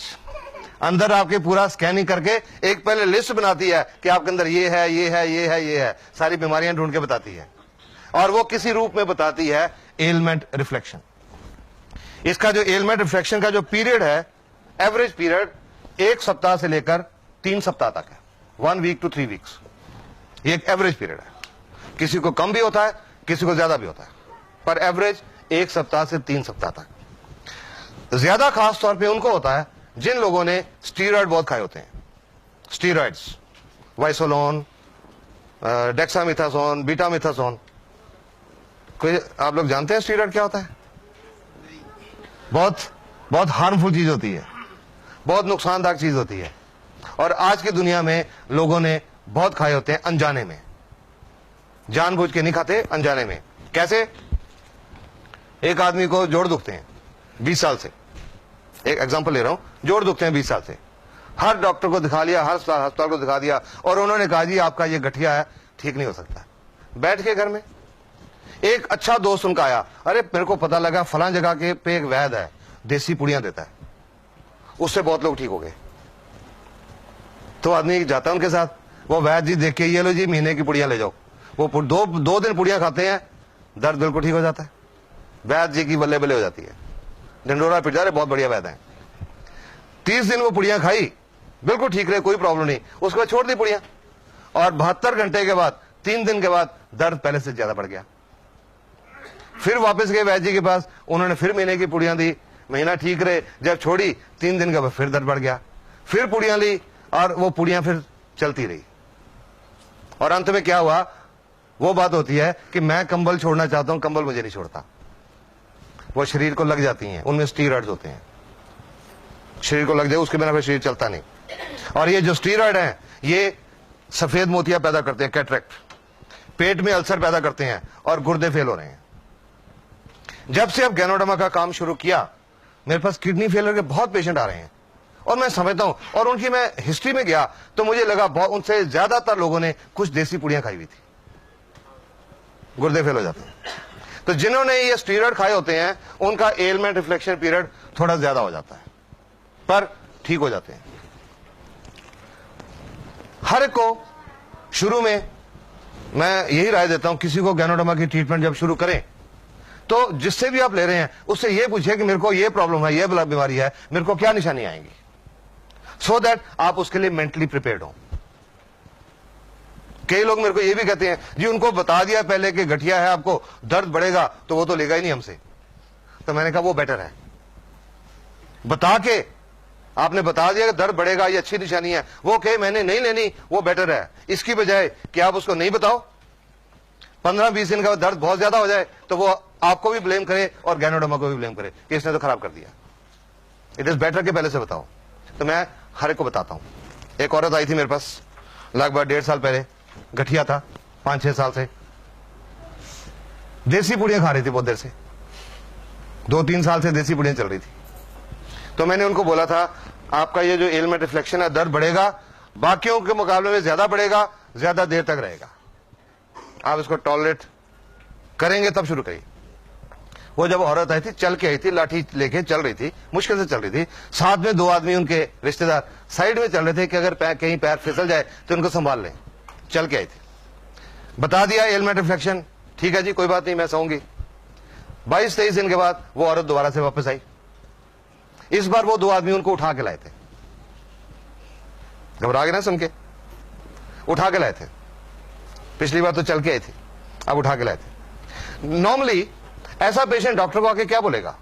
अंदर, आपके पूरा स्कैनिंग करके एक पहले लिस्ट बनाती है कि आपके अंदर ये है, ये है, ये है, ये है, सारी बीमारियां ढूंढ के बताती है। और वो किसी रूप में बताती है एलमेंट रिफ्लेक्शन। इसका जो एलमेंट रिफ्लेक्शन का जो पीरियड है, एवरेज पीरियड 1 सप्ताह से लेकर 3 सप्ताह तक है, 1 week to 3 weeks। ये एक एवरेज पीरियड है। किसी को कम भी होता है, किसी को ज्यादा भी होता है, पर एवरेज 1 सप्ताह से 3 सप्ताह तक। ज्यादा खास तौर पे उनको होता है जिन लोगों ने स्टीरॉयड बहुत खाए होते हैं। Steroids, Wysolone, dexamethasone, betamethasone. कोई आप लोग जानते हैं स्टीरॉयड क्या होता है? बहुत हार्मफुल चीज होती है, बहुत नुकसानदायक चीज होती है। और आज की दुनिया में लोगों ने बहुत खाए होते हैं अनजाने में, जानबूझ के नहीं खाते, अनजाने में। कैसे? एक आदमी को जोड़ दुखते हैं 20 साल से, एक एग्जांपल ले रहा हूं, जोड़ दुखते हैं 20 साल से, हर डॉक्टर को दिखा लिया, हर अस्पताल को दिखा दिया, और उन्होंने कहा जी आपका ये गठिया है, ठीक नहीं हो सकता। बैठ के घर में एक अच्छा दोस्त उनका आया, अरे मेरे को पता लगा फलां जगह के पे एक वैद्य है, देसी पुड़ियां देता है, उससे बहुत लोग ठीक हो गए। तो आदमी जाता है उनके साथ, वो वैद्य जी देख के, ये लो जी महीने की पुड़ियां ले जाओ। वो दो दिन पुड़ियां खाते हैं, दर्द बिल्कुल ठीक हो जाता है। वैद्य जी की बल्ले बल्ले हो जाती है, ढिंडोरा पिट जा रहे, बहुत बढ़िया वैद्य है। 30 दिन वो पुड़ियां खाई, बिल्कुल ठीक रहे, कोई प्रॉब्लम नहीं। उसके बाद छोड़ दी पुड़ियां, और 72 घंटे के बाद, 3 दिन के बाद दर्द पहले से ज्यादा बढ़ गया। फिर वापस गए वैद्य जी के पास, उन्होंने फिर महीने की पुड़ियां दी, महीना ठीक रहे। जब छोड़ी 3 दिन के बाद फिर दर्द बढ़ गया, फिर पुड़ियां ली, और वो पुड़ियां फिर चलती रही। और अंत में क्या हुआ? वो बात होती है कि मैं कंबल छोड़ना चाहता हूं, कंबल मुझे नहीं छोड़ता। वो शरीर को लग जाती हैं, उनमें स्टीरॉयड्स होते हैं, शरीर को लग जाए उसके बिना फिर शरीर चलता नहीं। और ये जो स्टीरॉयड हैं ये सफेद मोतियां पैदा करते हैं, कैटरेक्ट, पेट में अल्सर पैदा करते हैं और गुर्दे फेल हो रहे हैं। जब से अब गैनोडर्मा का काम शुरू किया, मेरे पास किडनी फेलियर के बहुत पेशेंट आ रहे हैं और मैं समझता हूं, और उनकी मैं हिस्ट्री में गया तो मुझे लगा उनसे ज्यादातर लोगों ने कुछ देसी पुड़ियां खाई हुई थी, गुर्दे फेल हो जाते हैं। तो जिन्होंने ये स्टीरॉयड खाए होते हैं उनका एलमेंट रिफ्लेक्शन पीरियड थोड़ा ज्यादा हो जाता है, पर ठीक हो जाते हैं। हर एक को शुरू में मैं यही राय देता हूं, किसी को गैनोडर्मा की ट्रीटमेंट जब शुरू करें तो जिससे भी आप ले रहे हैं उससे ये पूछिए कि मेरे को ये प्रॉब्लम है, ये बीमारी है, मेरे को क्या निशानी आएंगी, सो दैट आप उसके लिए मेंटली प्रिपेयर्ड हो। कई लोग मेरे को ये भी कहते हैं जी उनको बता दिया पहले कि गठिया है, आपको दर्द बढ़ेगा, तो वो तो लेगा ही नहीं हमसे। तो मैंने कहा वो बेटर है, बता के आपने बता दिया कि दर्द बढ़ेगा, ये अच्छी निशानी है, वो कहे मैंने नहीं लेनी, वो बेटर है, इसकी बजाय कि आप उसको नहीं बताओ, 15-20 दिन का दर्द बहुत ज्यादा हो जाए तो वो आपको भी ब्लेम करे और गैनोडर्मा को भी ब्लेम करे कि इसने तो खराब कर दिया। इट इज बेटर कि पहले से बताओ। तो मैं हर एक को बताता हूं। एक औरत आई थी मेरे पास लगभग 1.5 साल पहले, गठिया था 5-6 साल से, देसी पुड़ियां खा रही थी बहुत देर से, 2-3 साल से देसी पुड़ियां चल रही थी। तो मैंने उनको बोला था आपका ये जो एलमेंट रिफ्लेक्शन है, दर्द बढ़ेगा, बाकियों के मुकाबले में ज्यादा बढ़ेगा, ज्यादा देर तक रहेगा, आप इसको टॉलरेट करेंगे तब शुरू करिए। वो जब औरत आई थी, चल के आई थी, लाठी लेके चल रही थी, मुश्किल से चल रही थी, साथ में 2 आदमी उनके रिश्तेदार साइड में चल रहे थे कि अगर कहीं पैर फिसल जाए तो उनको संभाल लें। चल के आई थी, बता दिया एलमेंट रिफ्लेक्शन, ठीक है जी कोई बात नहीं, मैं सोऊंगी। 22-23 दिन के बाद वो औरत दोबारा से वापस आई। इस बार वो 2 आदमी उनको उठा के लाए थे, घबरा गए ना सुन के, उठा के लाए थे। पिछली बार तो चल के आई थी, अब उठा के लाए थे। नॉर्मली ऐसा पेशेंट डॉक्टर को आके क्या बोलेगा,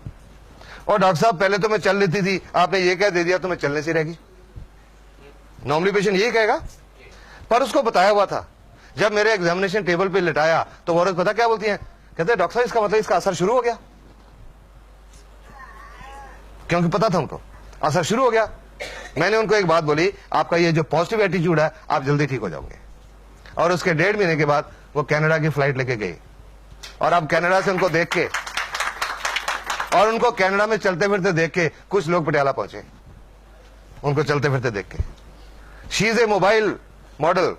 और डॉक्टर साहब पहले तो मैं चल लेती थी, आपने ये कह दे दिया तो मैं चलने से रहेगी। नॉर्मली पेशेंट यही कहेगा, पर उसको बताया हुआ था। जब मेरे एग्जामिनेशन टेबल पे लिटाया तो वो औरत पता क्या बोलती है, कहते हैं डॉक्टर साहब इसका मतलब इसका असर शुरू हो गया, क्योंकि पता था उनको असर शुरू हो गया। मैंने उनको एक बात बोली, आपका ये जो पॉजिटिव एटीट्यूड है आप जल्दी ठीक हो जाओगे। और उसके 1.5 महीने के बाद वो कनाडा की फ्लाइट लेके गई, और अब कनाडा से उनको देख के, और उनको कनाडा में चलते फिरते देख के कुछ लोग पटियाला पहुंचे, उनको चलते फिरते देख के। She is a mobile model,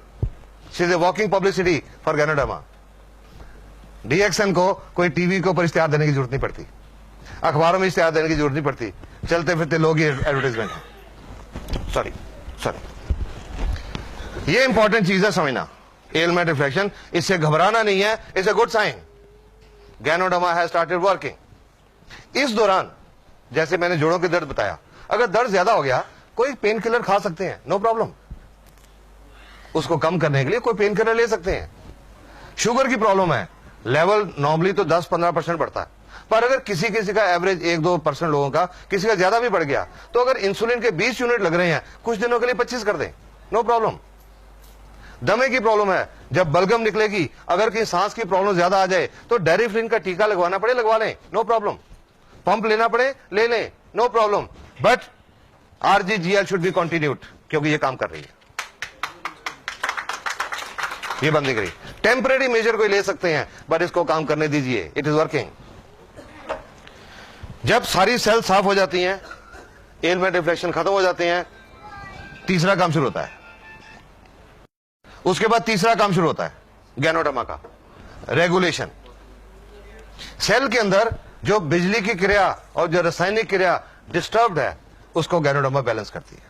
she is a walking publicity for ganoderma. DXN को कोई टीवी के ऊपर इश्तेहार देने की जरूरत नहीं पड़ती, अखबारों में इश्तेहार देने की जरूरत नहीं पड़ती, चलते फिरते लोग ये एडवर्टाइजमेंट है। सॉरी, ये इंपॉर्टेंट चीज है समझना, एलमेंट रिफ्लेक्शन, इससे घबराना नहीं है, it's a good sign. Ganoderma has started working. इस दौरान जैसे मैंने जोड़ों के दर्द बताया, अगर दर्द ज्यादा हो गया कोई पेन किलर खा सकते हैं, नो प्रॉब्लम, उसको कम करने के लिए कोई पेन किलर ले सकते हैं। शुगर की प्रॉब्लम है, लेवल नॉर्मली तो 10-15% बढ़ता है, पर अगर किसी का एवरेज 1-2% लोगों का, किसी का ज्यादा भी बढ़ गया, तो अगर इंसुलिन के 20 यूनिट लग रहे हैं, कुछ दिनों के लिए 25 कर दें, नो प्रॉब्लम। दमे की प्रॉब्लम है, जब बलगम निकलेगी, अगर कहीं सांस की प्रॉब्लम ज्यादा आ जाए तो डेरिफ्लिन का टीका लगवाना पड़े, लगवा लें, नो प्रॉब्लम। पंप लेना पड़े, ले लें, no problem. But RGGL should be continued, क्योंकि ये काम कर रही है, ये बंद नहीं करी। टेम्परेरी मेजर कोई ले सकते हैं, बट इसको काम करने दीजिए, इट इज वर्किंग। जब सारी सेल साफ हो जाती हैं, एलमेंट रिफ्लेक्शन खत्म हो जाते हैं, तीसरा काम शुरू होता है। उसके बाद तीसरा काम शुरू होता है गैनोडर्मा का, रेगुलेशन। सेल के अंदर जो बिजली की क्रिया और जो रासायनिक क्रिया डिस्टर्ब्ड है, उसको गैनोडर्मा बैलेंस करती है।